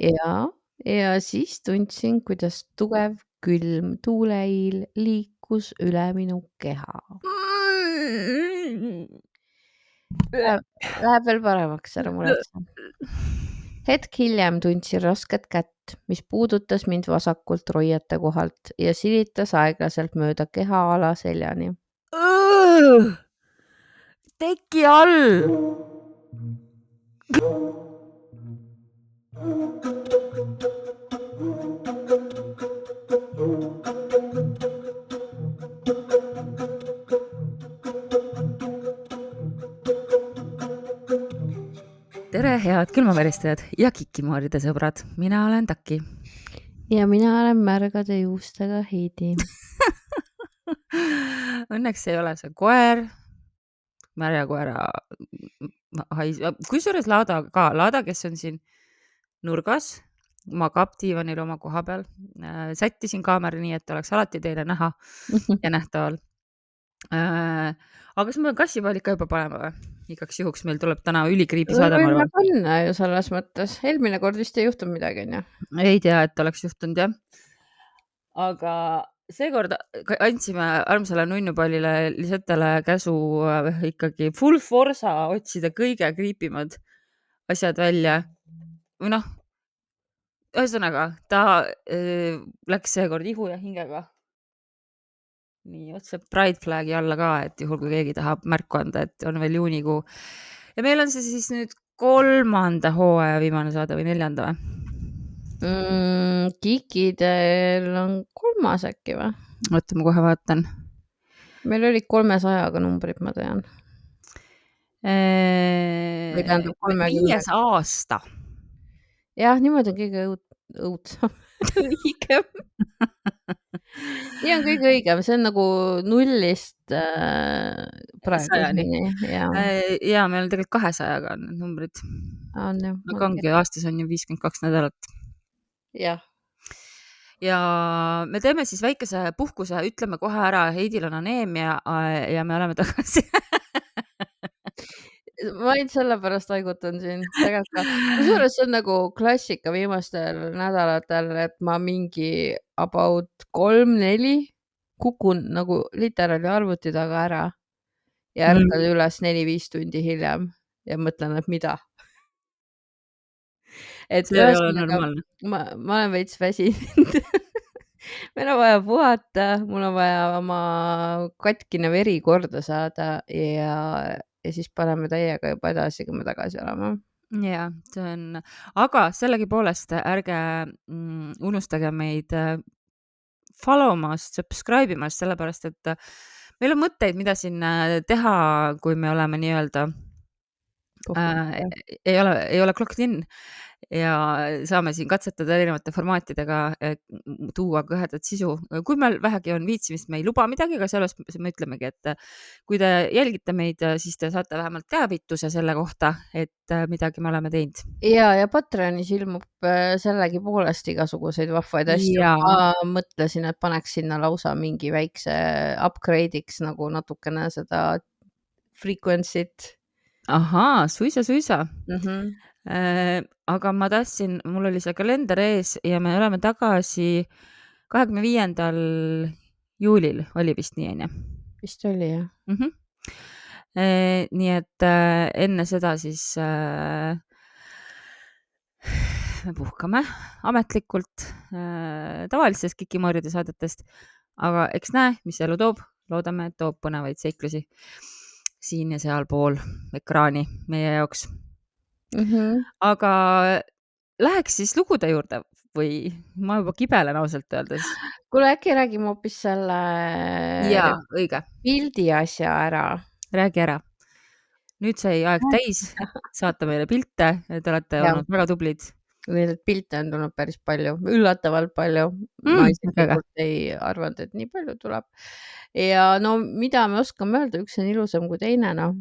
ja siis tundsin, kuidas tugev külm tuuleiil liikus üle minu keha. Läheb veel paremaks, ära muretse. Hetk hiljem tundsin rasket kätt, mis puudutas mind vasakult roiete kohalt ja silitas aeglaselt mööda kehaala seljani. Teki all! Tere, head külmaväristajad ja kikimooride sõbrad. Mina olen Taki. Ja mina olen märgade juustega Heidi. Õnneks ei ole see koer, märjakoera kusjuures Laada, kes on siin nurgas, magab diivanil oma koha peal. Sättisin kaamera nii, et oleks alati teile näha ja nähtaval. Aga kas ma pean kassipaali ikka juba panema või? Igaks juhuks meil tuleb täna ülikriibi saade, ma arvan. Panna ju selles mõttes. Eelmine kord vist ei juhtunud midagi, on ju? Ei tea, et oleks juhtunud, jah. Aga seekord andsime armsale nunnupallile Lisetele käsu ikkagi full forsa otsida kõige kriipimad asjad välja. Või noh, ühesõnaga, ta läks seekord ihu ja hingega. Nii, otse Pride flagi alla ka, et juhul kui keegi tahab märku anda, et on veel juunikuu. Ja meil on see siis nüüd 3. hooaja viimane saade või 4. või? Kikidel on 3. äkki või? Oota, ma kohe vaatan. Meil oli 300 numbrid, ma tean. Või tähendab 30. 5. aasta. Jah, niimoodi on kõige õudsam. Õigem. Nii on kõige õigem, see on nagu 0-st praegu. Ja meil on tegelikult 200-ga on need numbrid. Aga ongi, aastas on ju 52 nädalat. Jah. Ja me teeme siis väikese puhkuse, ütleme kohe ära, Heidil on aneemia ja me oleme tagasi. Ma ainult sellepärast haigutan siin. Kusjuures see on nagu klassika viimastel nädalatel, et ma mingi about 3-4 kukun nagu literaali arvuti taga ära ja ärkan üles 4-5 tundi hiljem ja mõtlen, et mida. Et see ei ole normaalne. Ma olen veits väsinud. Meil on vaja puhata, mul on vaja oma katkine veri korda saada ja siis paneme täiega juba edasi, kui me tagasi oleme. Ja, see on, aga sellegipoolest ärge unustage meid followmast, subscribe'imast, sellepärast, et meil on mõtteid, mida siin teha, kui me oleme nii-öelda ei ole clocked in ja saame siin katsetada erinevate formaatidega, tuua kõhedat sisu. Kui meil vähegi on viitsimist, me ei luba midagi, aga selles me ütlemegi, et kui te jälgite meid, siis te saate vähemalt teavituse selle kohta, et midagi me oleme teinud. Ja Patreonis ilmub sellegipoolest igasuguseid vahvaid asju. Ma mõtlesin, et paneks sinna lausa mingi väikse upgrade'iks nagu natukene seda frequency't. Ahaa, suisa. Aga ma tahtsin, mul oli see kalender ees ja me oleme tagasi 25. juulil, oli vist nii, on ju? Vist oli, jah. Nii et enne seda siis me puhkame ametlikult tavalistest kikimooride saadetest, aga eks näe, mis elu toob. Loodame, et toob põnevaid seiklusi siin ja sealpool ekraani meie jaoks. Aga läheks siis lugude juurde või ma juba kibelen ausalt öeldes. Kuule, äkki räägime hoopis selle õige. Pildi asja ära. Räägi ära. Nüüd sai aeg täis saata meile pilte, te olete olnud väga tublid. Neid pilte on tulnud päris palju, üllatavalt palju. Ma isiklikult ei arvanud, et nii palju tuleb. Ja no mida me oskame öelda, üks on ilusam kui teine, no.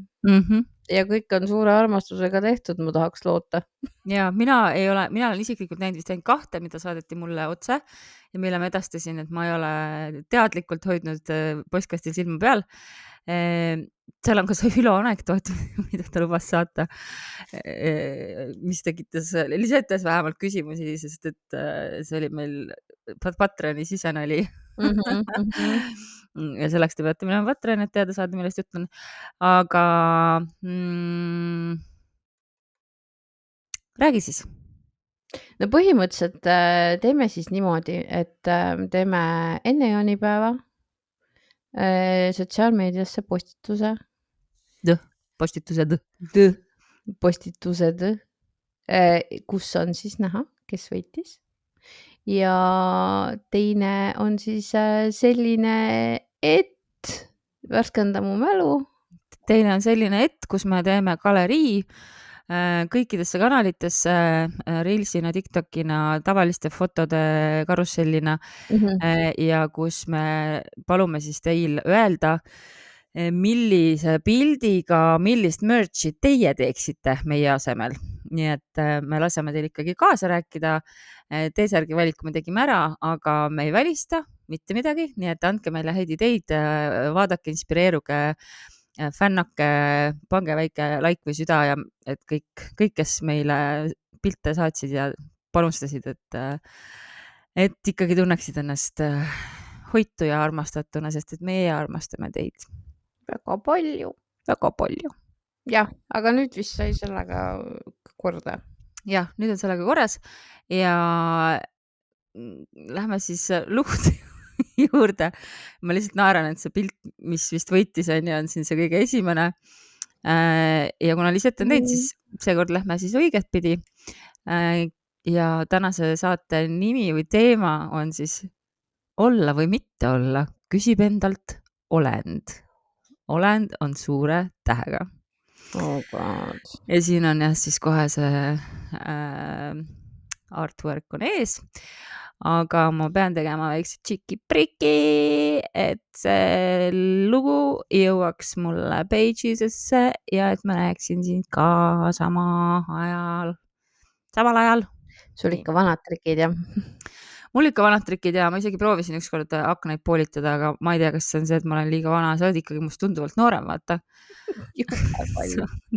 Ja kõik on suure armastusega tehtud, ma tahaks loota. Ja mina olen isiklikult näinud vist ainult 2, mida saadeti mulle otse ja mille ma edastasin, et ma ei ole teadlikult hoidnud postkastil silma peal. seal on ka see Ülo anekdoot, mida ta lubas saata, mis tekitas Lisetes vähemalt küsimusi, sest et see oli meil Patreoni sisenali. Ja selleks te peate minema Patreoni, et teada saada, millest jutt on. Aga räägi siis. No põhimõtteliselt teeme siis niimoodi, et teeme enne jaanipäeva sotsiaalmeediasse postitused, kus on siis näha, kes võitis. Ja teine on siis selline, et värskenda mu mälu. Teine on selline, et kus me teeme galerii kõikidesse kanalitesse, Reelsina, TikTokina, tavaliste fotode karussellina ja kus me palume siis teil öelda, millise pildiga, millist merch'i teie teeksite meie asemel. Nii et me laseme teil ikkagi kaasa rääkida. T-särgi valiku me tegime ära, aga me ei välista mitte midagi, nii et andke meile häid ideid, vaadake, inspireeruge, fännake, pange väike like või süda ja et kõik, kes meile pilte saatsid ja panustasid, et ikkagi tunneksid ennast hoitu ja armastatuna, sest et meie armastame teid väga palju. Jah, aga nüüd vist sai sellega korda. Jah, nüüd on sellega korras ja lähme siis lugude juurde. Ma lihtsalt naeran, et see pilt, mis vist võitis, on siin see kõige esimene. Ja kuna Lisette on teinud, siis seekord lähme siis õiget pidi. Ja tänase saate nimi või teema on siis olla või mitte olla, küsib endalt olend. Olend on suure tähega. Oh God. Ja siin on jah siis kohe see artwork on ees, aga ma pean tegema väikse tšiki-priki, et see lugu jõuaks mulle page'isesse ja et ma näeksin sind ka samal ajal. Sul ikka vanad trikid, jah? Mul ikka vanad trikid ja ma isegi proovisin ükskord aknaid poolitada, aga ma ei tea, kas see on see, et ma olen liiga vana, sa oled ikkagi must tunduvalt noorem, vaata.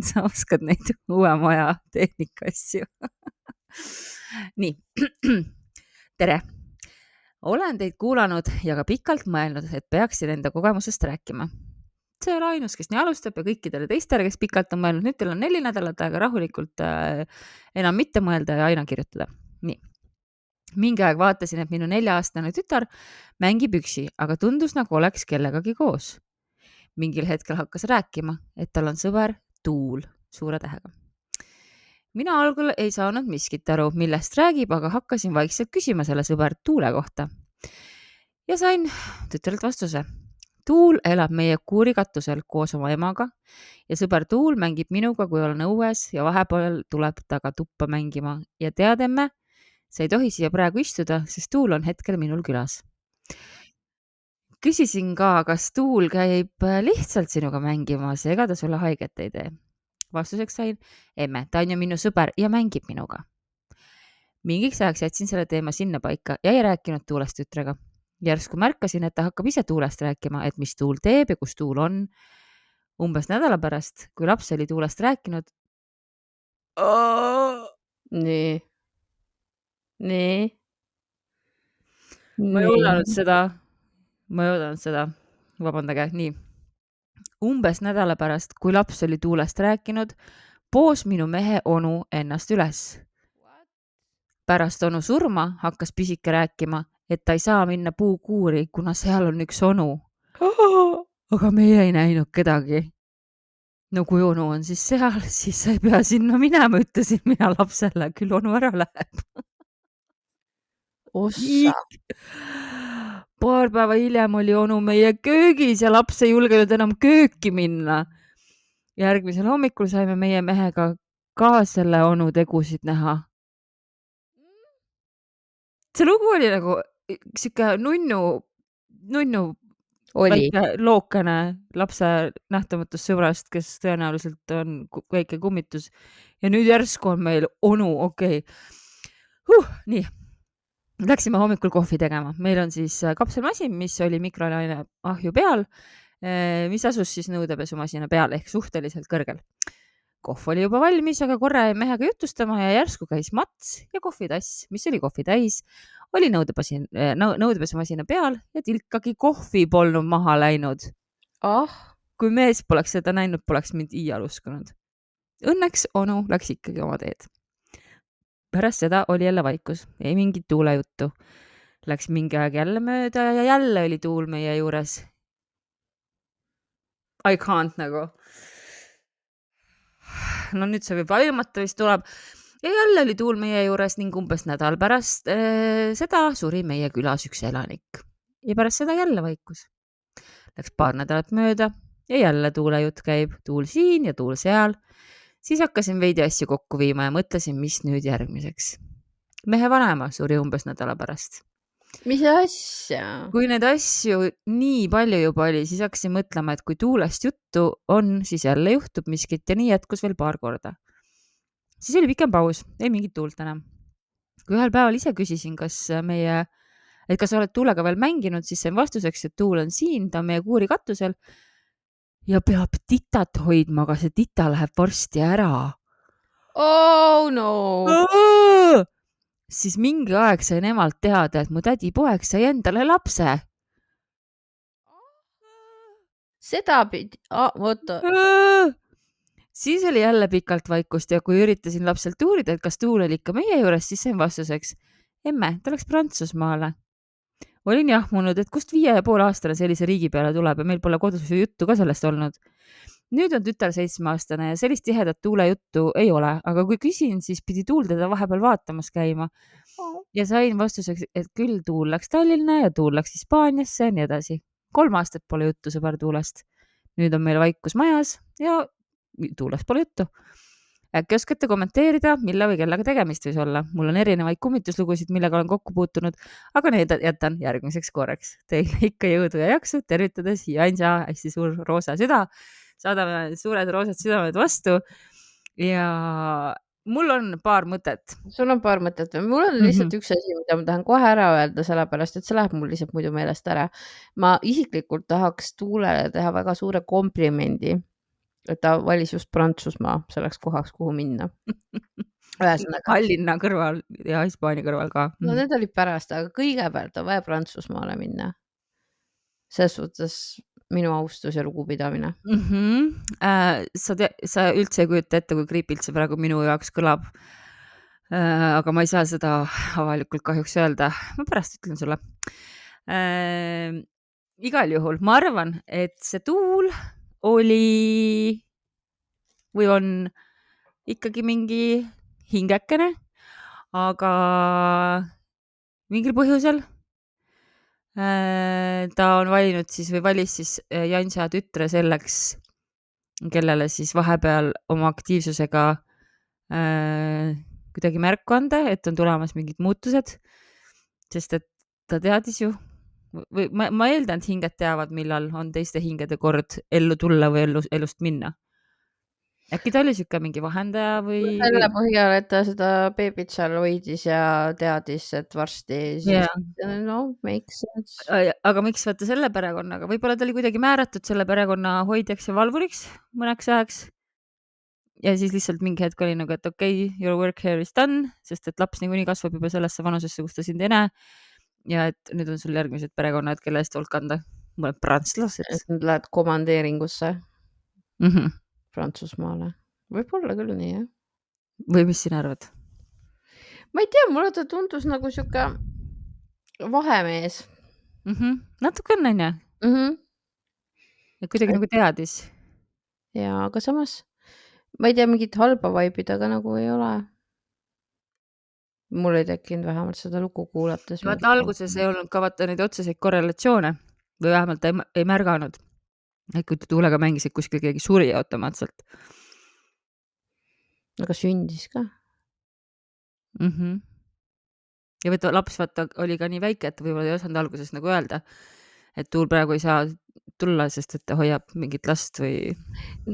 Sa oskad neid uue maja tehnika asju. Nii, tere. Olen teid kuulanud ja ka pikalt mõelnud, et peaksin enda kogemusest rääkima. See on ainus, kes nii alustab ja kõikidele teistele, kes pikalt on mõelnud. Nüüd teil on 4 nädalat aega rahulikult enam mitte mõelda ja aina kirjutada. Nii. Mingi aeg vaatasin, et minu 4-aastane tütar mängib üksi, aga tundus nagu oleks kellegagi koos. Mingil hetkel hakkas rääkima, et tal on sõber Tuul suure tähega. Mina algul ei saanud miskit aru, millest räägib, aga hakkasin vaikselt küsima selle sõber Tuule kohta. Ja sain tütrelt vastuse. Tuul elab meie kuurikatusel koos oma emaga ja sõber Tuul mängib minuga, kui olen õues ja vahepeal tuleb ta ka tuppa mängima ja teademme, sa ei tohi siia praegu istuda, sest Tuul on hetkel minul külas. Küsisin ka, kas Tuul käib lihtsalt sinuga mängimas ja ega ta sulle haiget ei tee. Vastuseks sain, emme, ta on ju minu sõber ja mängib minuga. Mingiks ajaks jätsin selle teema sinna paika ja ei rääkinud Tuulest tütrega. Järsku märkasin, et ta hakkab ise Tuulest rääkima, et mis Tuul teeb ja kus Tuul on. Umbes nädala pärast, kui laps oli Tuulest rääkinud. Nii. Ma ei oodanud seda. Vabandage, nii. Umbes nädala pärast, kui laps oli Tuulest rääkinud, poos minu mehe onu ennast üles. Pärast onu surma hakkas pisike rääkima, et ta ei saa minna puukuuri, kuna seal on üks onu. Aga meie ei näinud kedagi. No kui onu on siis seal, siis sa ei pea sinna minema, ütlesin mina lapsele, küll onu ära läheb. Ossa. Paar päeva hiljem oli onu meie köögis ja laps ei julgenud enam kööki minna. Järgmisel hommikul saime meie mehega ka selle onu tegusid näha. See lugu oli nagu siuke nunnu väike lookene lapse nähtamatust sõbrast, kes tõenäoliselt on väike kummitus. Ja nüüd järsku on meil onu, okei. Nii. Läksime hommikul kohvi tegema. Meil on siis kapselmasin, mis oli mikrolaine ahju peal, mis asus siis nõudepesumasina peal ehk suhteliselt kõrgel. Kohv oli juba valmis, aga korra jäi mehega jutustama ja järsku käis mats ja kohvitass, mis oli kohvi täis, oli nõudepesumasina peal ja tilkagi kohvi polnud maha läinud. Kui mees poleks seda näinud, poleks mind iial uskunud. Õnneks onu läks ikkagi oma teed. Pärast seda oli jälle vaikus, ei mingit tuulejuttu. Läks mingi aeg jälle mööda ja jälle oli tuul meie juures. I can't nagu. No nüüd see võib aimata vist tuleb. Ja jälle oli tuul meie juures ning umbes nädal pärast seda suri meie külas üks elanik. Ja pärast seda jälle vaikus. Läks paar nädalat mööda ja jälle tuulejutt käib. Tuul siin ja tuul seal. Siis hakkasin veidi asju kokku viima ja mõtlesin, mis nüüd järgmiseks. Mehe vanema suri umbes nädala pärast. Mis asja? Kui need asju nii palju juba oli, siis hakkasin mõtlema, et kui tuulest juttu on, siis jälle juhtub miskit ja nii jätkus veel paar korda. Siis oli pikem paus, ei mingit tuult enam. Kui ühel päeval ise küsisin, kas sa oled tuulega veel mänginud, siis sain vastuseks, et tuul on siin, ta on meie kuuri katusel ja peab titat hoidma, aga see tita läheb varsti ära. Oh no! Siis mingi aeg sain emalt teada, et mu tädipoeg sai endale lapse. Seda pidi, oota. Siis oli jälle pikalt vaikust ja kui üritasin lapselt uurida, et kas tuul oli ikka meie juures, siis sain vastuseks, emme, ta läks Prantsusmaale. Olin jahmunud, et kust 5,5-aastane sellise riigi peale tuleb ja meil pole kodus juttu ka sellest olnud. Nüüd on tütar 7-aastane ja sellist tihedat tuule juttu ei ole, aga kui küsin, siis pidi tuul teda vahepeal vaatamas käima. Ja sain vastuseks, et küll tuul läks Tallinna ja tuul läks Hispaaniasse ja nii edasi. 3 aastat pole juttu sõber tuulest. Nüüd on meil vaikus majas ja tuulest pole juttu. Äkki oskate kommenteerida, mille või kellega tegemist võis olla? Mul on erinevaid kummituslugusid, millega olen kokku puutunud, aga need jätan järgmiseks korraks. Teile ikka jõudu ja jaksu, tervitades Janja, hästi suur roosa süda. Saadame suured roosad südamed vastu ja mul on paar mõtet. Sul on paar mõtet. Mul on lihtsalt üks asi, mida ma tahan kohe ära öelda, sellepärast, et see läheb mul lihtsalt muidu meelest ära. Ma isiklikult tahaks tuulele teha väga suure komplimendi, et ta valis just Prantsusmaa selleks kohaks, kuhu minna. Tallinna kõrval ja Hispaania kõrval ka. No need olid pärast, aga kõigepealt on vaja Prantsusmaale minna. Selles suhtes minu austus ja lugupidamine. Sa üldse ei kujuta ette, kui creepilt see praegu minu jaoks kõlab. Aga ma ei saa seda avalikult kahjuks öelda. Ma pärast ütlen sulle. Igal juhul, ma arvan, et see tuul oli või on ikkagi mingi hingekene, aga mingil põhjusel ta on valinud siis või valis siis Janja tütre selleks, kellele siis vahepeal oma aktiivsusega kuidagi märku anda, et on tulemas mingid muutused, sest et ta teadis ju, või ma eeldan, et hinged teavad, millal on teiste hingede kord ellu tulla või elust minna. Äkki ta oli siuke mingi vahendaja või? Selle põhjal, et ta seda beebit seal hoidis ja teadis, et varsti siis, no, makes sense. Aga miks vaata selle perekonnaga? Võib-olla ta oli kuidagi määratud selle perekonna hoidjaks ja valvuriks mõneks ajaks. Ja siis lihtsalt mingi hetk oli nagu, et okei, your work here is done, sest et laps niikuinii kasvab juba sellesse vanusesse, kus ta sind ei näe. Ja et nüüd on sul järgmised perekonnad, kelle eest hoolt kanda. Mõned prantslased. Et nüüd lähed komandeeringusse Prantsusmaale. Võib-olla küll nii, jah. Või mis sina arvad? Ma ei tea, mulle ta tundus nagu siuke vahemees. Natuke on, onju. Ja kuidagi nagu teadis. Ja, aga samas ma ei tea, mingit halba vibe'i taga nagu ei ole. Mul ei tekkinud vähemalt seda lugu kuulates. Vaata alguses ei olnud ka vaata neid otseseid korrelatsioone või vähemalt ei märganud. Et kui tuulega mängisid kuskil keegi suri automaatselt. Aga sündis ka. Ja võtta laps vaata oli ka nii väike, et võib-olla ei osanud alguses nagu öelda, et tuul praegu ei saa tulla, sest et ta hoiab mingit last või...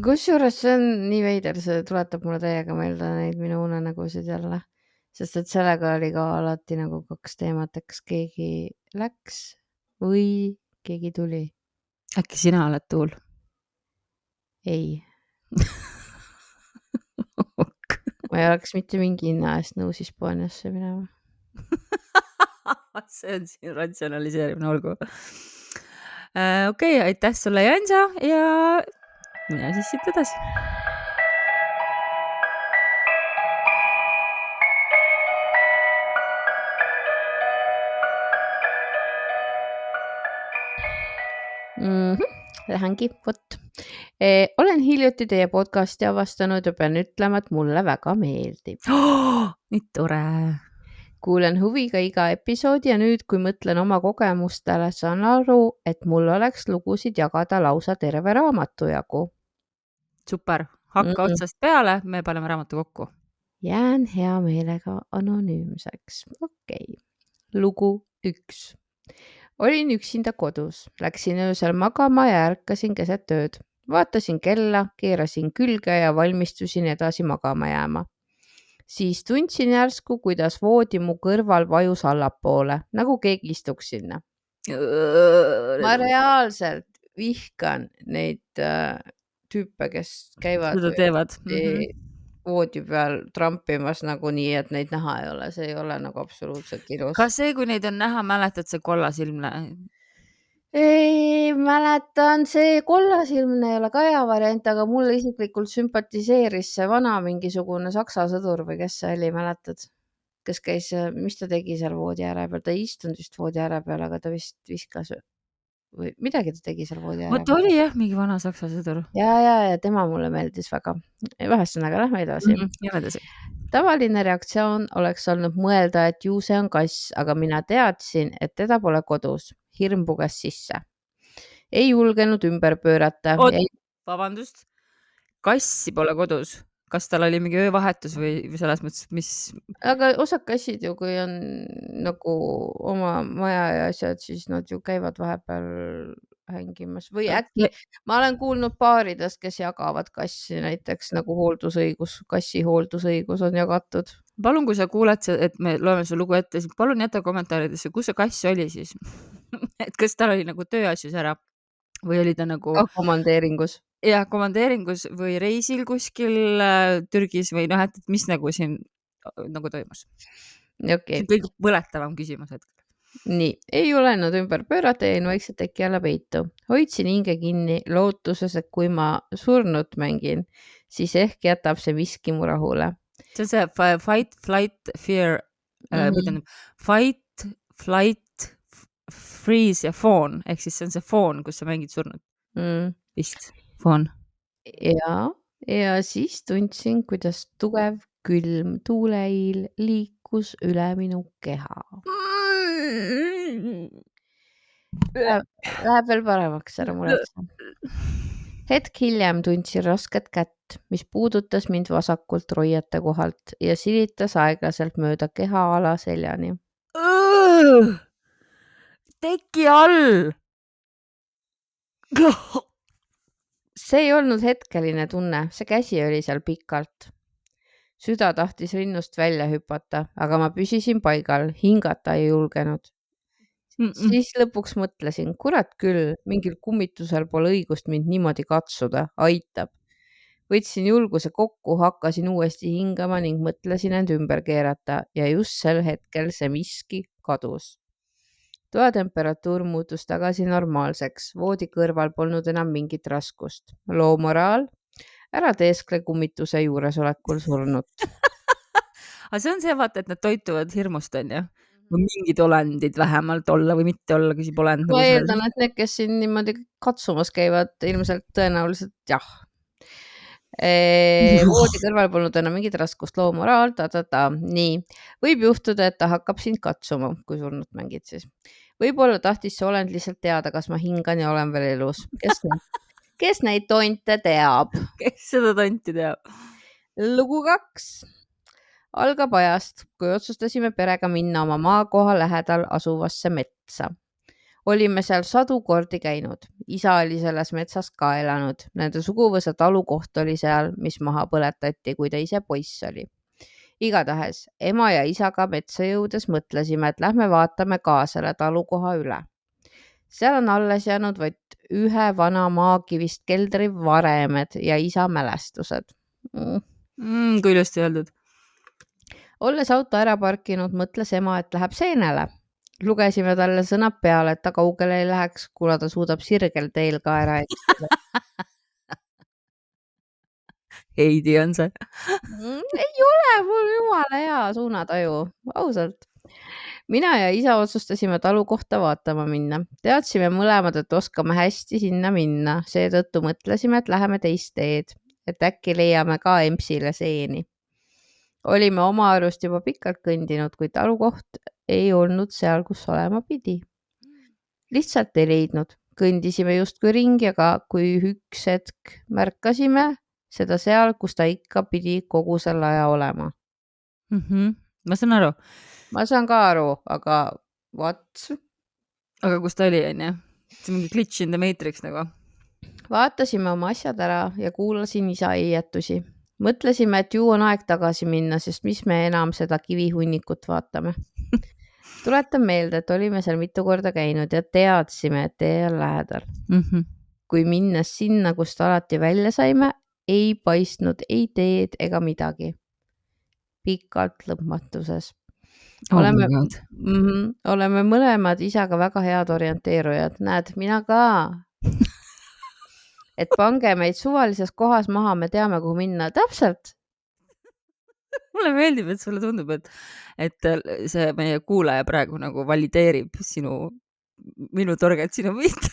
Kusjuures see on nii veider, see tuletab mulle täiega meelde neid minu unenägusid jälle. Sest et sellega oli ka alati nagu 2 teemat, et kas keegi läks või keegi tuli. Äkki sina oled Tuul? Ei. Ma ei oleks mitte mingi hinna eest nõus Hispaaniasse minema. See on siin ratsionaliseerimine, olgu. Okei, aitäh sulle, Janja, ja mine siis siit edasi. Lähengi, vot. Olen hiljuti teie podcasti avastanud ja pean ütlema, et mulle väga meeldib. Nii tore. Kuulen huviga iga episoodi ja nüüd, kui mõtlen oma kogemustele, saan aru, et mul oleks lugusid jagada lausa terve raamatu jagu. Super, hakka otsast peale, me paneme raamatu kokku. Jään hea meelega anonüümseks. Okei. Lugu 1. Olin üksinda kodus, läksin öösel magama ja ärkasin keset ööd. Vaatasin kella, keerasin külge ja valmistusin edasi magama jääma. Siis tundsin järsku, kuidas voodi mu kõrval vajus allapoole, nagu keegi istuks sinna. Ma reaalselt vihkan neid tüüpe, kes käivad Seda teevad. voodi peal trampimas nagu nii, et neid näha ei ole. See ei ole nagu absoluutselt ilus. Kas see, kui neid on näha, mäletad see kollasilmne? Ei mäletan, see kollasilmne ei ole ka hea variant, aga mulle isiklikult sümpatiseeris see vana mingisugune saksa sõdur või kes see oli, mäletad? Kes käis, mis ta tegi seal voodi ääre peal? Ta ei istunud vist voodi ääre peal, aga ta vist viskas või midagi ta tegi seal voodi ääre peal. Vot oli jah, mingi vana saksa sõdur. Ja tema mulle meeldis väga. Ühesõnaga, lähme edasi. Lähme edasi. Tavaline reaktsioon oleks olnud mõelda, et ju see on kass, aga mina teadsin, et teda pole kodus. Hirm puges sisse. Ei julgenud ümber pöörata. Vabandust, kassi pole kodus. Kas tal oli mingi öövahetus või selles mõttes, mis? Aga osad kassid ju, kui on nagu oma maja ja asjad, siis nad ju käivad vahepeal hängimas või äkki ma olen kuulnud paaridest, kes jagavad kassi, näiteks nagu hooldusõigus, kassi hooldusõigus on jagatud. Palun, kui sa kuuled, et me loeme su lugu ette, siis palun jäta kommentaaridesse, kus see kass oli siis. Et kas tal oli nagu tööasjus ära või oli ta nagu komandeeringus? Ja komandeeringus või reisil kuskil Türgis või noh, et mis nagu siin nagu toimus. Okay. See on kõik põletavam küsimus hetkel. Nii, ei julenud ümber pöörata, jäin vaikselt äkki jälle peitu. Hoidsin hinge kinni lootuses, et kui ma surnut mängin, siis ehk jätab see miski mu rahule. See on see fight, flight, fear, fight, flight, freeze ja fawn, ehk siis see on see fawn, kus sa mängid surnut. Vist, fawn. Ja siis tundsin, kuidas tugev külm tuuleiil liikus üle minu keha. Läheb veel paremaks, ära muretse. Hetk hiljem tundsin rasket kätt, mis puudutas mind vasakult roiete kohalt ja silitas aeglaselt mööda kehaala seljani. Teki all! See ei olnud hetkeline tunne, see käsi oli seal pikalt. Süda tahtis rinnust välja hüpata, aga ma püsisin paigal, hingata ei julgenud. Siis lõpuks mõtlesin, kurat küll, mingil kummitusel pole õigust mind niimoodi katsuda, aitab. Võtsin julguse kokku, hakkasin uuesti hingama ning mõtlesin end ümber keerata ja just sel hetkel see miski kadus. Toatemperatuur muutus tagasi normaalseks, voodi kõrval polnud enam mingit raskust. Loo moraal, ära teeskle kummituse juuresolekul surnut. Aga see on see, vaata, et nad toituvad hirmust, on ju? Või mingid olendid vähemalt olla või mitte olla, kui see pole. Ma eeldan, et need, kes siin niimoodi katsumas käivad, ilmselt tõenäoliselt jah. Voodi kõrval polnud enam mingit raskust, loo moraal, nii. Võib juhtuda, et ta hakkab sind katsuma, kui surnut mängid siis. Võib-olla tahtis see olend lihtsalt teada, kas ma hingan ja olen veel elus. Kes neid tonte teab? Kes seda tonti teab? Lugu 2. Algab ajast, kui otsustasime perega minna oma maakoha lähedal asuvasse metsa. Olime seal sadu kordi käinud. Isa oli selles metsas ka elanud. Nende suguvõsa talukoht oli seal, mis maha põletati, kui ta ise poiss oli. Igatahes, ema ja isaga metsa jõudes mõtlesime, et lähme vaatame ka selle talukoha üle. seal on alles jäänud vaid ühe vana maakivist keldri varemed ja isa mälestused. Kui ilusti öeldud. Olles auto ära parkinud, mõtles ema, et läheb seenele. Lugesime talle sõnad peale, et ta kaugele ei läheks, kuna ta suudab sirgel teel ka ära eksida. Heidi on see. Ei ole, mul on jumala hea suunataju, ausalt. Mina ja isa otsustasime talu kohta vaatama minna. Teadsime mõlemad, et oskame hästi sinna minna. Seetõttu mõtlesime, et läheme teist teed, et äkki leiame ka Empsile seeni. Olime oma arust juba pikalt kõndinud, kuid talukoht ei olnud seal, kus olema pidi. Lihtsalt ei leidnud. Kõndisime justkui ringi, aga kui üks hetk märkasime seda seal, kus ta ikka pidi kogu selle aja olema. Ma saan aru. Ma saan ka aru, aga what? Aga kus ta oli, on ju? See mingi glitch in the matrix nagu. Vaatasime oma asjad ära ja kuulasin isa heietusi. Mõtlesime, et ju on aeg tagasi minna, sest mis me enam seda kivihunnikut vaatame. Tuletan meelde, et olime seal mitu korda käinud ja teadsime, et tee on lähedal. Kui minnes sinna, kust alati välja saime, ei paistnud ei teed ega midagi. Pikalt lõpmatuses. Oleme mõlemad isaga väga head orienteerujad. Näed, mina ka. Et pange meid suvalises kohas maha, me teame, kuhu minna. Täpselt. Mulle meeldib, et sulle tundub, et see meie kuulaja praegu nagu valideerib minu torget sinu pihta.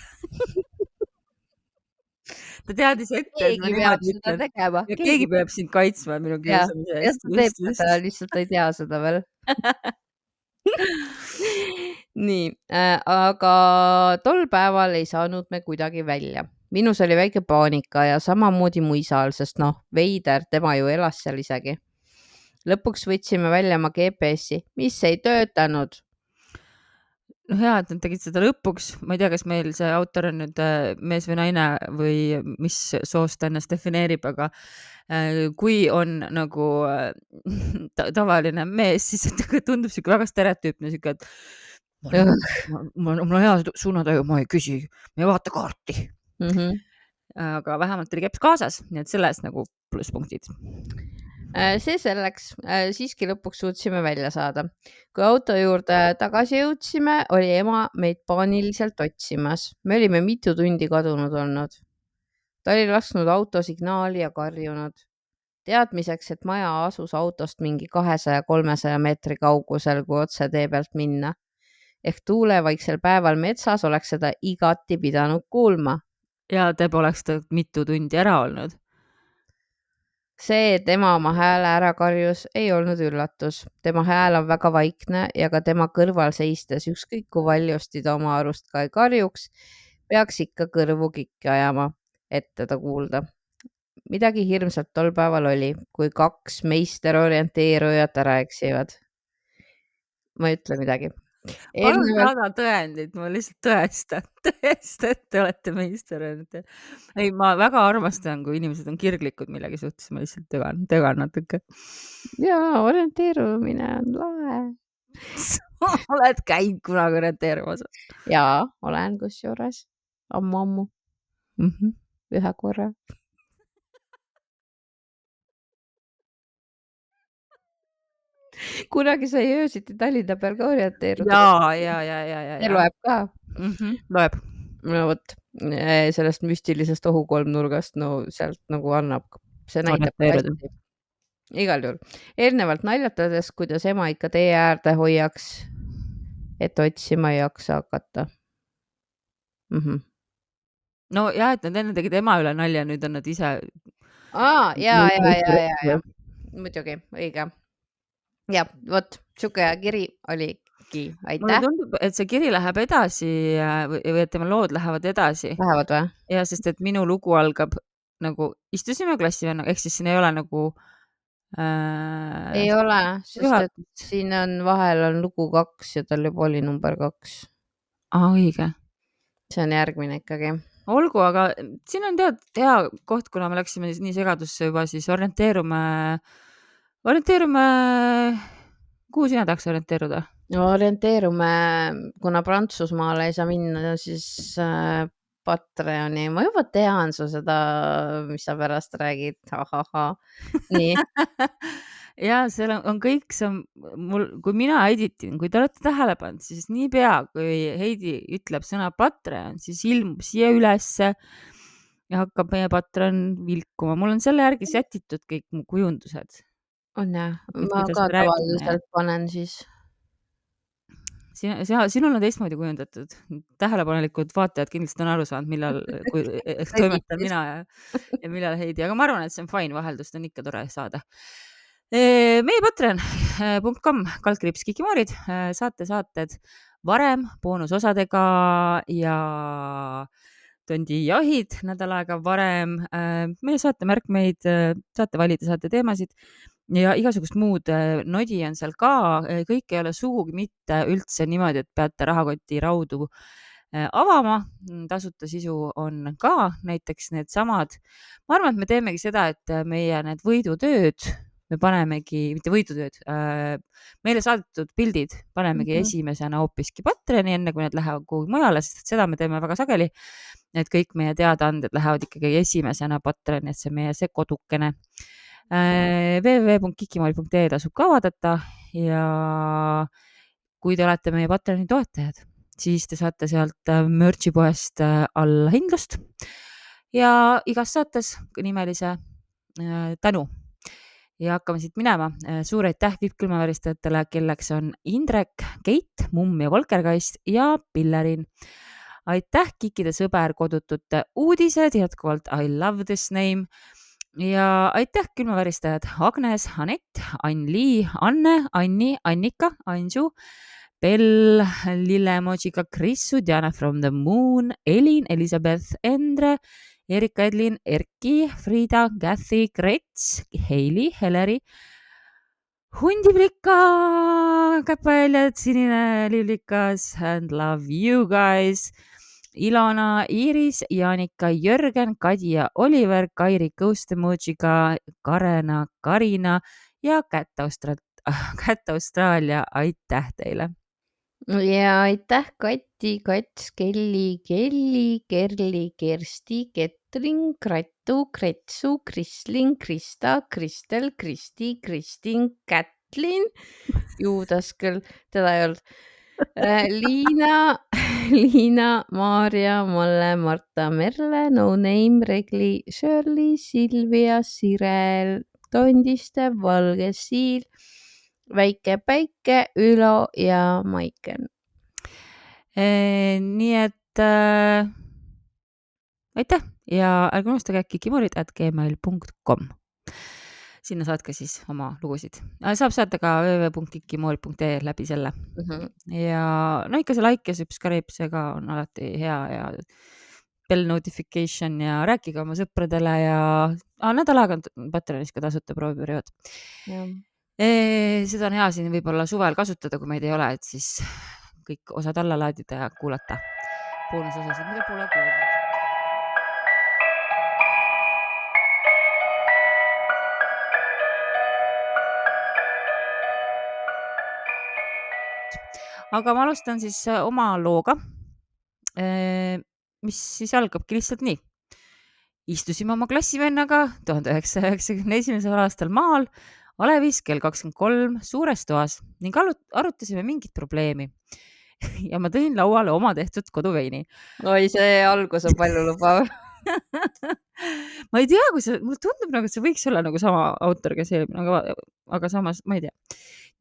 Ta teadis ette, et ma niimoodi ütlen. Tegema. Ja keegi peab sind kaitsma minu kiusamise eest. Ta lihtsalt ei tea seda veel. Nii, aga tol päeval ei saanud me kuidagi välja. Minus oli väike paanika ja samamoodi mu isal, sest veider, tema ju elas seal isegi. Lõpuks võtsime välja oma GPS-i, mis ei töötanud. Hea, et nad tegid seda lõpuks. Ma ei tea, kas meil see autor on nüüd mees või naine või mis soost ennast defineerib, aga kui on nagu tavaline mees, siis tundub siuke väga stereotüüpne siuke, et mul on hea suunataju, ma ei küsi, ma ei vaata kaarti. Aga vähemalt oli keps kaasas, nii et selles nagu plusspunktid. See selleks, siiski lõpuks suutsime välja saada. Kui auto juurde tagasi jõudsime, oli ema meid paaniliselt otsimas. Me olime mitu tundi kadunud olnud. Ta oli lasknud auto signaali ja karjunud. Teadmiseks, et maja asus autost mingi 200-300 meetri kaugusel, kui otse tee pealt minna. Ehk tuulevaiksel päeval metsas oleks seda igati pidanud kuulma. Ja te poleks ta mitu tundi ära olnud. See, et ema oma hääle ära karjus, ei olnud üllatus. Tema hääl on väga vaikne ja ka tema kõrval seistes ükskõik kui valjusti ta oma arust ka ei karjuks, peaks ikka kõrvu kikki ajama, et teda kuulda. Midagi hirmsat tol päeval oli, kui 2 meisterorienteerujat ära eksivad. Ma ei ütle midagi. Palun saada tõendid, ma lihtsalt tõestan, et te olete meisterorienteer. Ei, ma väga armastan, kui inimesed on kirglikud millegi suhtes, ma lihtsalt tögan natuke. Jaa, orienteerumine on lahe. Oled käinud kunagi orienteerumas? Jaa, olen kusjuures. Ammu. Ühe korra. Kunagi sai öösiti Tallinna peal ka orienteeruda. Ja. Loeb ka. Loeb. No võt, sellest müstilisest ohukolmnurgast, sealt nagu annab, see näitab hästi. Igal juhul. Eelnevalt naljatades, kuidas ema ikka tee äärde hoiaks, et otsima ei jaksa hakata. No jah, et nad enne tegid ema üle nalja, nüüd on nad ise. Ja. Muidugi, õige. Ja, võt, siuke kiri oligi. Aitäh. Mulle tundub, et see kiri läheb edasi või et tema lood lähevad edasi. Lähevad või? Ja, sest et minu lugu algab nagu istusime klassivennaga, ehk siis siin ei ole nagu ei ole, sest et siin on vahel on lugu 2 ja tal juba oli number 2. Õige. See on järgmine ikkagi. Olgu, aga siin on hea koht, kuna me läksime nii segadusse juba, siis orienteerume, kuhu sina tahaks orienteeruda? orienteerume, kuna Prantsusmaale ei saa minna, siis Patreoni. Ma juba tean su seda, mis sa pärast räägid. Nii. ja seal on kõik, see on mul, kui mina editin, kui te olete tähele pannud, siis niipea, kui Heidi ütleb sõna Patreon, siis ilmub siia ülesse ja hakkab meie Patreon vilkuma. Mul on selle järgi sätitud kõik mu kujundused. On jah, Et ma kuidas ka me räägime ja tavaliselt panen siis. sinul on teistmoodi kujundatud. Tähelepanelikud vaatajad kindlasti on aru saanud, millal toimetan mina ja millal Heidi, aga ma arvan, et see on fine, vaheldust on ikka tore saada. Meie patreon.com /kikimoorid, saate saated varem boonusosadega ja tondijahid nädal aega varem. Meie saate märkmeid, saate valida, saate teemasid ja igasugust muud nodi on seal ka. Kõik ei ole sugugi mitte üldse niimoodi, et peate rahakoti raudu avama. Tasuta sisu on ka, näiteks needsamad. Ma arvan, et me teemegi seda, et meie need võidutööd, me panemegi, mitte võidutööd, meile saadetud pildid panemegi esimesena hoopiski Patreoni, enne kui need lähevad kuhugi mujale, sest seda me teeme väga sageli. Et kõik meie teadaanded lähevad ikkagi esimesena Patreoni, et see meie see kodukene. www.kikimoorid.ee tasub ka vaadata ja kui te olete meie Patreoni toetajad, siis te saate sealt merch'i poest allahindlust ja igas saates nimelise tänu. Ja hakkame siit minema. Suur aitäh vippkülmaväristajatele, kelleks on Indrek, Keit, Mumm ja Volkergeist ja Pillerin. Aitäh Kikide sõber kodutute uudised, jätkuvalt I love this name. Ja aitäh külmaväristajad Agnes, Anett, Ann-Lii, Anne, Anni, Annika, Anju, Bell, Lillemojiga, Krissu, Diana from the moon, Elin, Elizabeth, Endre, Erika, Edlin, Erki, Frida, Kathy, Grets, Heili, Heleri, Hundiplika, Käpaväljad, Sinine, Lillikas, and love you guys. Ilona, Iiris, Jaanika, Jörgen, Kadja, Oliver, Kairi, Ghost Emojiga, Karena, Karina ja Kätt Austraalia, aitäh teile! Ja aitäh Kati, Kats, Kelli, Kerli, Kersti, Ketrin, Krattu, Kretsu, Krislin, Krista, Kristel, Kristi, Kristin, Kätlin, Juudas küll, teda ei olnud. Liina, Maarja, Malle, Marta, Merle, No Name, Regli, Shirley, Silvia, Sirel, Tondiste, Valge Siil, Väike Päike, Ülo ja Maiken. Nii et aitäh ja ärge unustage kikimoorid@gmail.com. Sinna saatke siis oma lugusid. Saab saata ka www.kikimoorid.ee läbi selle. Ja no ikka see like ja subscribe, see ka on alati hea ja bell notification ja rääkige oma sõpradele ja nädal aega on Patreonis ka tasuta prooviperiood. Seda on hea siin võib-olla suvel kasutada, kui meid ei ole, et siis kõik osad alla laadida ja kuulata boonusosasid, mida pole kuulnud. Aga ma alustan siis oma looga, mis siis algabki lihtsalt nii. Istusime oma klassivennaga 1991. aastal maal Alevis kell 23 suures toas ning arutasime mingit probleemi. Ja ma tõin lauale oma tehtud koduveini. Oi, see algus on palju lubav. Ma ei tea, mulle tundub nagu, et see võiks olla nagu sama autor, kes eelmine, aga samas ma ei tea.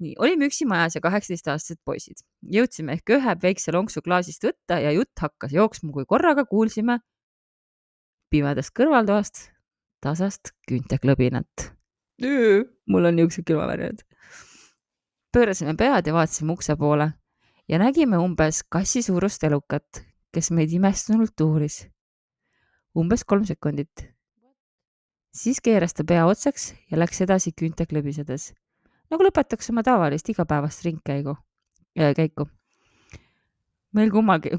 Nii, olime üksi majas ja 18-aastased poisid. Jõudsime ehk ühe väikse lonksu klaasist võtta ja jutt hakkas jooksma, kui korraga kuulsime pimedast kõrvaltoast tasast küünteklõbinat. Mul on niisugused külmavärinad. Pöörasime pead ja vaatasime ukse poole ja nägime umbes kassi suurust elukat, kes meid imestunult uuris. Umbes 3 sekundit. Siis keeras ta pea otsaks ja läks edasi küünteklõbisedes. Nagu lõpetaks oma tavalist igapäevast ringkäiku. Meil kummalgi,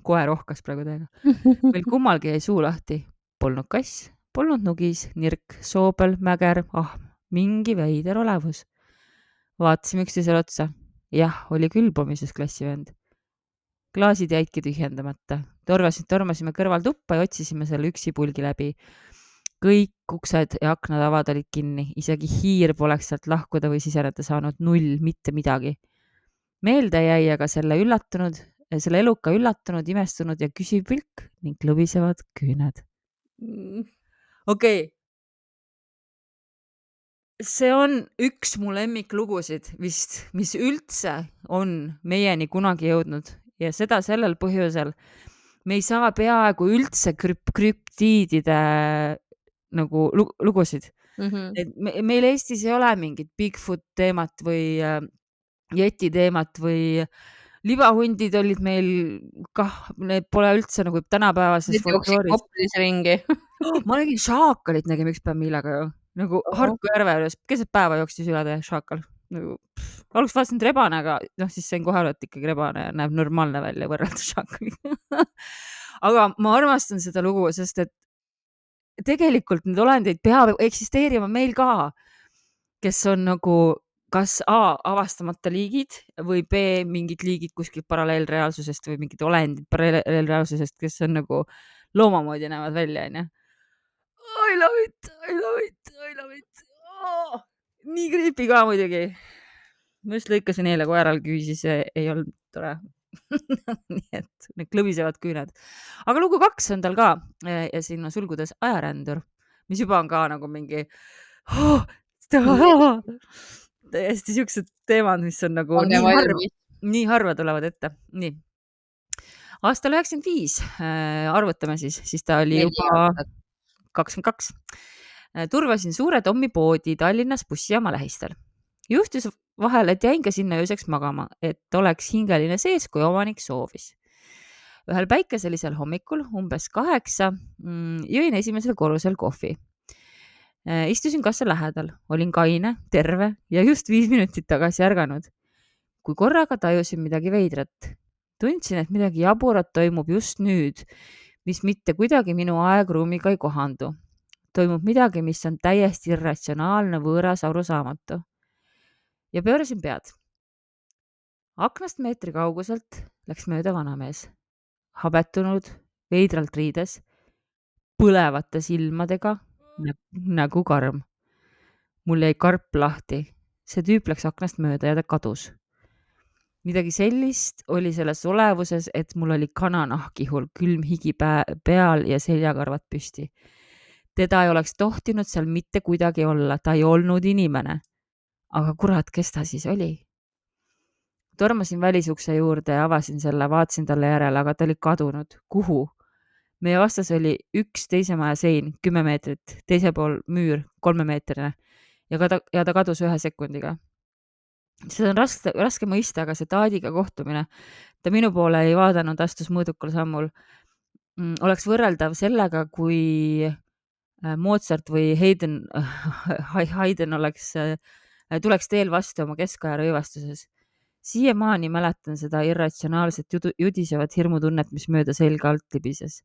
koer ohkas praegu täiega. Meil kummalgi jäi suu lahti. Polnud kass, polnud nugis, nirk, soobel, mäger, mingi veider olevus. Vaatasime üksteisele otsa. jah, oli külbumises klassivend. Klaasid jäidki tühjendamata. Tormasime kõrval tuppa ja otsisime selle üksipulgi läbi. Kõik uksed ja aknad avad olid kinni, isegi hiir poleks sealt lahkuda või siseneda saanud, 0, mitte midagi. Meelde jäi aga selle eluka üllatunud, imestunud ja küsiv pilk ning lõbisevad küüned. Okei. See on üks mu lemmiklugusid vist, mis üldse on meieni kunagi jõudnud ja seda sellel põhjusel. Me ei saa peaaegu üldse krüptiidide nagu lugusid. Meil Eestis ei ole mingit Bigfoot teemat või Yeti teemat või libahundid olid meil kah, need pole üldse nagu tänapäevases folklooris. Koplis ringi. Ma nägin šaakalit, nägime üks päev Miilaga ju. Nagu Harku järve juures, keset päeva jooksis üle tee šaakal. Nagu, alguses vaatasin rebane, aga siis sain kohe aru, et ikkagi rebane näeb normaalne välja võrrelda šaakaliga. Aga ma armastan seda lugu, sest et tegelikult need olendid peavad eksisteerima meil ka, kes on nagu kas A, avastamata liigid või B, mingid liigid kuskilt paralleelreaalsusest või mingid olendid paralleelreaalsusest, kes on nagu loomamoodi näevad välja, onju. I love it, I love it, I love it. Oh, nii creepy ka muidugi. Ma just lõikasin eile koeral küüsi, see ei olnud tore. Nii et need klõbisevad küüned. Aga lugu 2 on tal ka ja siin on sulgudes ajarändur, mis juba on ka nagu mingi täiesti siuksed teemad, mis on nagu nii harva tulevad ette. Nii. Aastal 95 arvutame siis ta oli juba 22. Turvasin suure Tommi poodi Tallinnas bussijaama lähistel. Juhtus vahel, et jäin ka sinna ööseks magama, et oleks hingeline sees, kui omanik soovis. Ühel päikeselisel hommikul umbes 8 jõin esimesel korrusel kohvi. Istusin kassa lähedal, olin kaine, terve ja just 5 minutit tagasi ärganud. Kui korraga tajusin midagi veidrat. Tundsin, et midagi jaburat toimub just nüüd, mis mitte kuidagi minu aegruumiga ei kohandu. Toimub midagi, mis on täiesti irratsionaalne, võõras, arusaamatu. Ja pöörasin pead. Aknast meetri kauguselt läks mööda vanamees. Habetunud, veidralt riides, põlevate silmadega, nägu karm. Mul jäi karp lahti. See tüüp läks aknast mööda ja ta kadus. Midagi sellist oli selles olevuses, et mul oli kananahkihul, külm higi peal ja seljakarvad püsti. Teda ei oleks tohtinud seal mitte kuidagi olla, ta ei olnud inimene. Aga kurat, kes ta siis oli? Tormasin välisukse juurde ja avasin selle, vaatasin talle järele, aga ta oli kadunud. Kuhu? Meie vastas oli üks teise maja sein, 10 meetrit, teise pool müür, 3-meetrine ja ta kadus 1 sekundiga. Seda on raske mõista, aga see taadiga kohtumine, ta minu poole ei vaadanud, astus mõõdukal sammul. Oleks võrreldav sellega, kui Mozart või Haydn tuleks teel vastu oma keskaja rõivastuses. Siiamaani mäletan seda irratsionaalset judisevat hirmutunnet, mis mööda selga alt libises.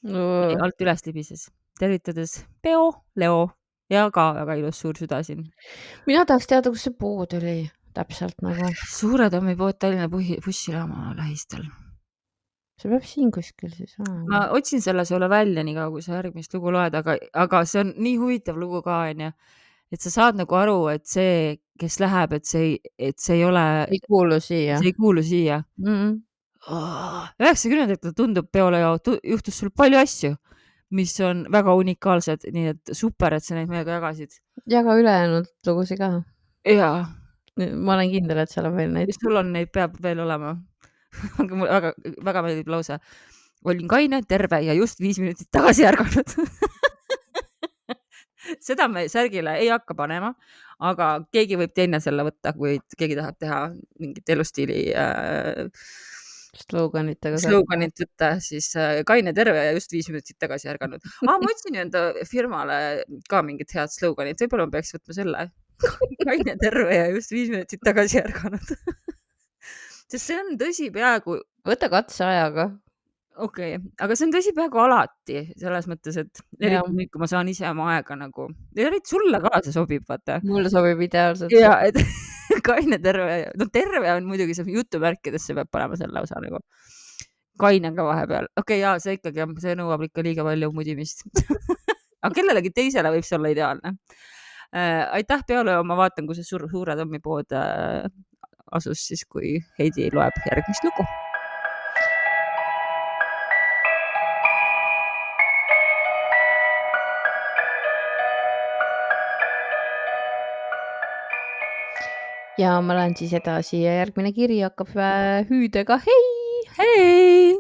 Alt üles libises. Tervitades Peo, Leo ja ka väga ilus suur süda siin. Mina tahaks teada, kus see pood oli täpselt nagu. Suure Tommi pood Tallinna bussijaama lähistel. See peab siin kuskil siis. Ma otsin selle sulle välja nii kaua, kui sa järgmist lugu loed, aga see on nii huvitav lugu ka, onju. Et sa saad nagu aru, et see, kes läheb, et see ei ole... Ei kuulu siia. See ei kuulu siia. 90-ndatel tundub Peole ja juhtus sul palju asju, mis on väga unikaalsed, nii et super, et sa neid meiega jagasid. Ja ka ülejäänud lugusid ka. Jaa. Ma olen kindel, et seal on veel neid. Sul on neid, peab veel olema. Aga mul väga meeldib lause. Olin kaine, terve ja just 5 minutit tagasi ärganud. Seda me särgile ei hakka panema, aga keegi võib teine selle võtta, kui keegi tahab teha mingit elustiili sloganit võtta, siis kaine, terve ja just 5 minutit tagasi ärganud. Ma otsin enda firmale ka mingit head sloganit, võib-olla ma peaks võtma selle. Kaine, terve ja just 5 minutit tagasi ärganud. Sest see on tõsi peaaegu... Võta katseajaga. Okei, aga see on tõsi peaaegu alati, selles mõttes, et eriti nüüd, kui ma saan ise oma aega nagu... Ja sulle ka see sobib, vaata. Mulle sobib ideaalselt. Ja, et kaine terve, no terve on muidugi see jutumärkidesse peab panema selle osa nagu. Kaine ka vahepeal. Okei, jaa, see ikkagi, see nõuab ikka liiga palju mudimist. Aga kellelegi teisele võib see olla ideaalne. Aitäh peale, ma vaatan, kui see Suure Tommi pood asus siis, kui Heidi loeb järgmist lugu. Ja ma lähen siis edasi ja järgmine kiri hakkab hüüdega hei! Hei!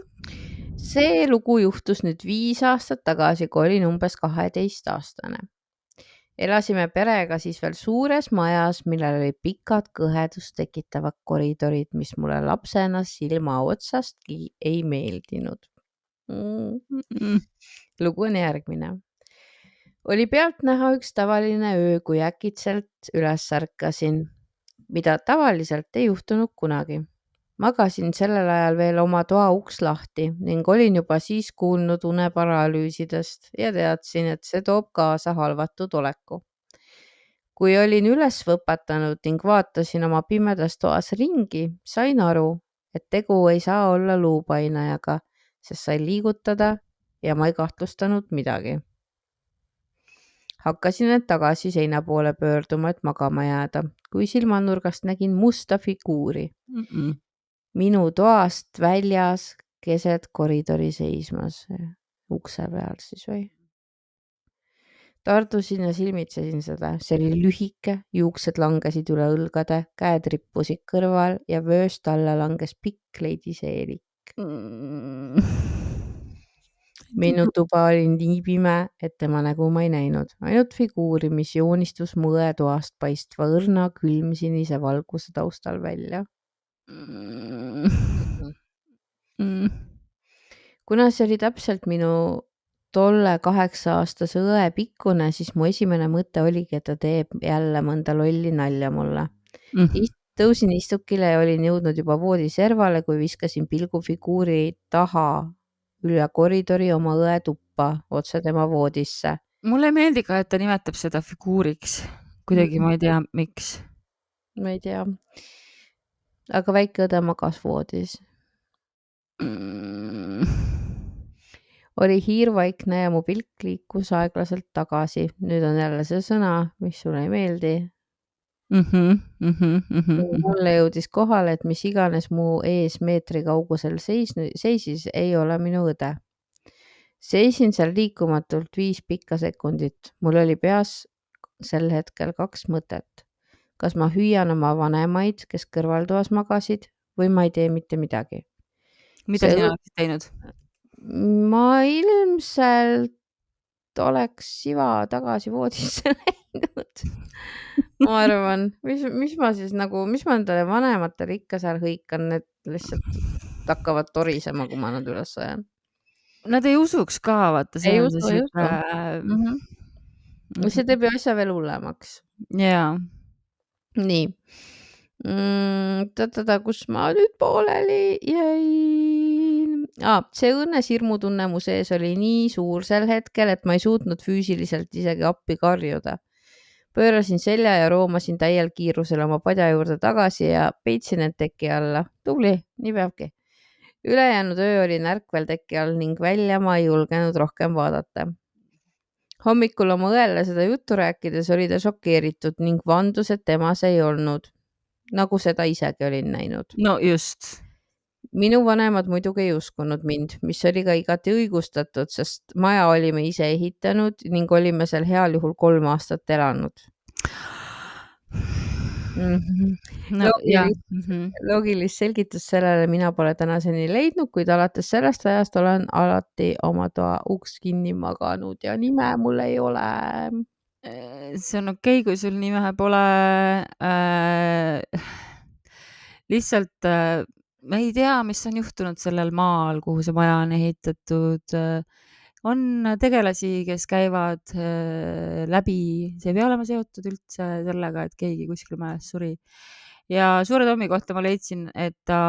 See lugu juhtus nüüd 5 aastat tagasi, kui olin umbes 12-aastane. Elasime perega siis veel suures majas, millel oli pikad kõhedust tekitavad koridorid, mis mulle lapsena silma otsastki ei meeldinud. Lugu on järgmine. Oli pealt näha üks tavaline öö, kui äkitselt üles ärkasin, mida tavaliselt ei juhtunud kunagi. Magasin sellel ajal veel oma toa uks lahti ning olin juba siis kuulnud uneparalüüsidest ja teadsin, et see toob kaasa halvatud oleku. Kui olin üles võpatanud ning vaatasin oma pimedas toas ringi, sain aru, et tegu ei saa olla luupainajaga, sest sai liigutada ja ma ei kahtlustanud midagi. Hakkasin end tagasi seina poole pöörduma, et magama jääda, kui silmanurgast nägin musta figuuri. Minu toast väljas keset koridori seismas, ukse peal siis või. Tardusin ja silmitsesin seda, see oli lühike, juuksed langesid üle õlgade, käed rippusid kõrval ja vööst alla langes pikk leidiseelik. Minu tuba oli nii pime, et tema nägu ma ei näinud, ainult figuuri, mis joonistus mu õetoast paistva õrna külmsinise valguse taustal välja. Kuna see oli täpselt minu tolle 8-aastase õe pikkune, siis mu esimene mõte oligi, et ta teeb jälle mõnda lolli nalja mulle. Tõusin istukile ja olin jõudnud juba voodi servale, kui viskasin pilgu figuuri taha üle koridori oma õe tuppa, otse tema voodisse. Mulle ei meeldi ka, et ta nimetab seda figuuriks. Kuidagi ma ei tea, miks. Ma ei tea. Aga väike õde magas voodis. Oli hiirvaikne ja mu pilk liikus aeglaselt tagasi. Nüüd on jälle see sõna, mis sulle ei meeldi. Mulle jõudis kohale, et mis iganes mu ees meetri kaugusel seisis, ei ole minu õde. Seisin seal liikumatult 5 pikka sekundit. Mul oli peas sel hetkel 2 mõtet. Kas ma hüüan oma vanemaid, kes kõrvaltoas magasid, või ma ei tee mitte midagi. Mida sina oleksid teinud? Ma ilmselt oleks siva tagasi voodisse läinud. Ma arvan, mis ma siis nagu, mis ma endale vanematele ikka seal hõikan, need lihtsalt hakkavad torisema, kui ma nad üles ajan. Nad ei usuks ka, vaata. Ei usu. See teeb ju asja veel hullemaks. Jaa. Nii. Kus ma nüüd pooleli jäin? See õnnes hirmutunne mu sees oli nii suur sel hetkel, et ma ei suutnud füüsiliselt isegi appi karjuda. Pöörasin selja ja roomasin täiel kiirusel oma padja juurde tagasi ja peitsin end teki alla. Tubli, nii peabki. Ülejäänud öö oli närkvel teki all ning välja ma ei julgenud rohkem vaadata. Hommikul oma õelle seda juttu rääkides oli ta šokeeritud ning vandus, et temas ei olnud, nagu seda isegi olin näinud. No just. Minu vanemad muidugi ei uskunud mind, mis oli ka igati õigustatud, sest maja olime ise ehitanud ning olime seal heal juhul 3 aastat elanud. Loogilist selgitust sellele mina pole tänaseni leidnud, kuid alates sellest ajast olen alati oma toa uks kinni maganud ja nime mul ei ole. See on okei, kui sul nime pole. Lihtsalt ma ei tea, mis on juhtunud sellel maal, kuhu see maja on ehitatud. On tegelasi, kes käivad läbi, see ei pea olema seotud üldse sellega, et keegi kuskil majas suri. Ja Suure Tommi kohta ma leidsin, et ta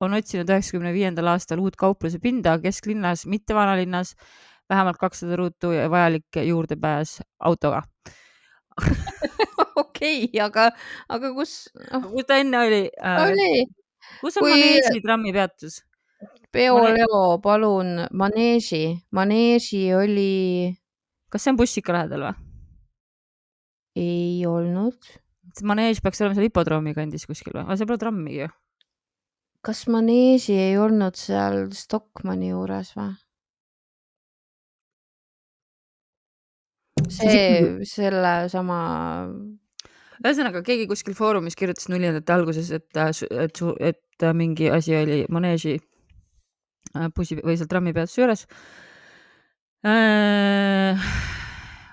on otsinud 95. aastal uut kaupluse pinda kesklinnas, mitte vanalinnas, vähemalt 200 ruutu ja vajalik juurdepääs autoga. okei, aga kus kus ta enne oli oli? kus on Kui Maneesi trammipeatus? Peo-Leo, palun, Maneesi oli, Kas see on Bussika lähedal või? ei olnud. Manees peaks olema seal hipodroomi kandis kuskil või? See pole trammigi ju. Kas Maneesi ei olnud seal Stockmanni juures või? Selle sama. Ühesõnaga, keegi kuskil foorumis kirjutas 0ndate alguses, et mingi asi oli Maneesi bussi või seal trammipeatuse juures.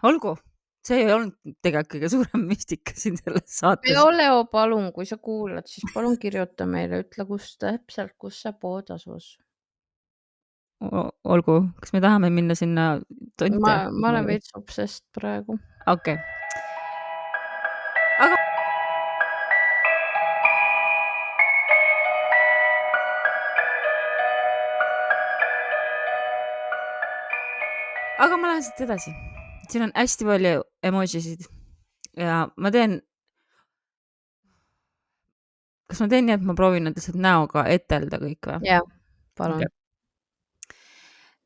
Olgu, see ei olnud tegelikult kõige suurem müstika siin selles saates. Peo-Leo, palun, kui sa kuulad, siis palun kirjuta meile, ütle, kus see pood asus. Olgu, kas me tahame minna sinna tonte? Ma olen veits obsessed praegu. Okei. Aga ma lähen siit edasi. Siin on hästi palju emojisid ja ma teen, kas ma teen nii, et ma proovin nad lihtsalt näoga etelda kõik või? Jah, palun. Okay.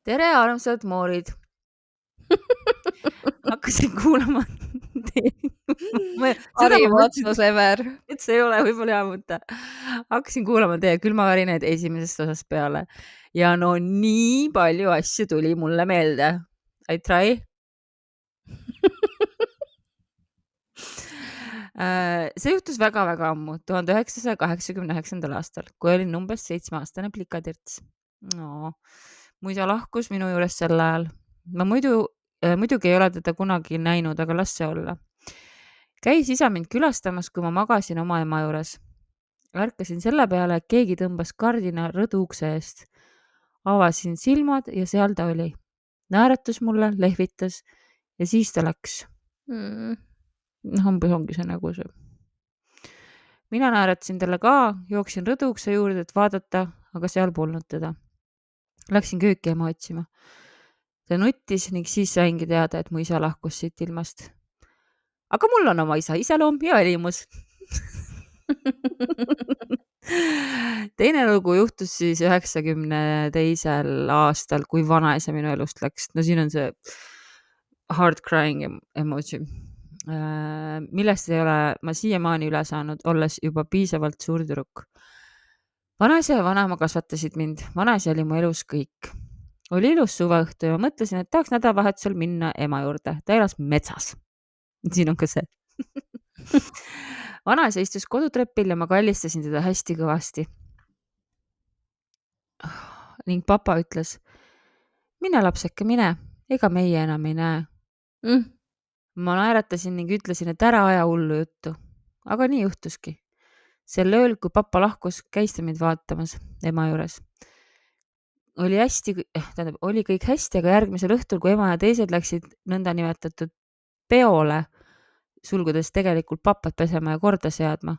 Tere, armsad moorid. Hakkasin kuulama Parim otsus ever. Et see ei ole võib-olla hea mõte. Hakkasin kuulama teie külmavarinaid esimesest osast peale ja no nii palju asju tuli mulle meelde. I try. See juhtus väga-väga ammu, 1989. aastal, kui olin umbes 7-aastane plikatirts. No, mu isa lahkus minu juures sel ajal. Ma muidugi ei ole teda kunagi näinud, aga las see olla. Käis isa mind külastamas, kui ma magasin oma ema juures. Ärkasin selle peale, et keegi tõmbas kardina rõdu ukse eest. Avasin silmad ja seal ta oli. Naeratus mulle, lehvitas ja siis ta läks. Umbes ongi see nagu see. Mina naeratasin talle ka, jooksin rõduukse juurde, et vaadata, aga seal polnud teda. Läksin kööki ema otsima. Ta nuttis ning siis saingi teada, et mu isa lahkus siit ilmast. Aga mul on oma isa iseloom ja välimus. Teine lugu juhtus siis 92. aastal, kui vanaisa minu elust läks. No siin on see hard crying emoji, millest ei ole ma siiamaani üle saanud, olles juba piisavalt suur tüdruk. Vanaisa ja vanaema kasvatasid mind. Vanaisa oli mu elus kõik. Oli ilus suveõhtu ja mõtlesin, et tahaks nädalavahetusel minna ema juurde. Ta elas metsas. Siin on ka see. Vanaisa istus kodutrepil ja ma kallistasin teda hästi kõvasti. Ning papa ütles, mine lapseke, mine, ega meie enam ei näe. Ma naeratasin ning ütlesin, et ära aja hullu juttu. Aga nii juhtuski. Sel ööl, kui papa lahkus, käis ta mind vaatamas ema juures. Oli kõik hästi, aga järgmisel õhtul, kui ema ja teised läksid nõnda nimetatud peole, sulgudes tegelikult papat pesema ja korda seadma.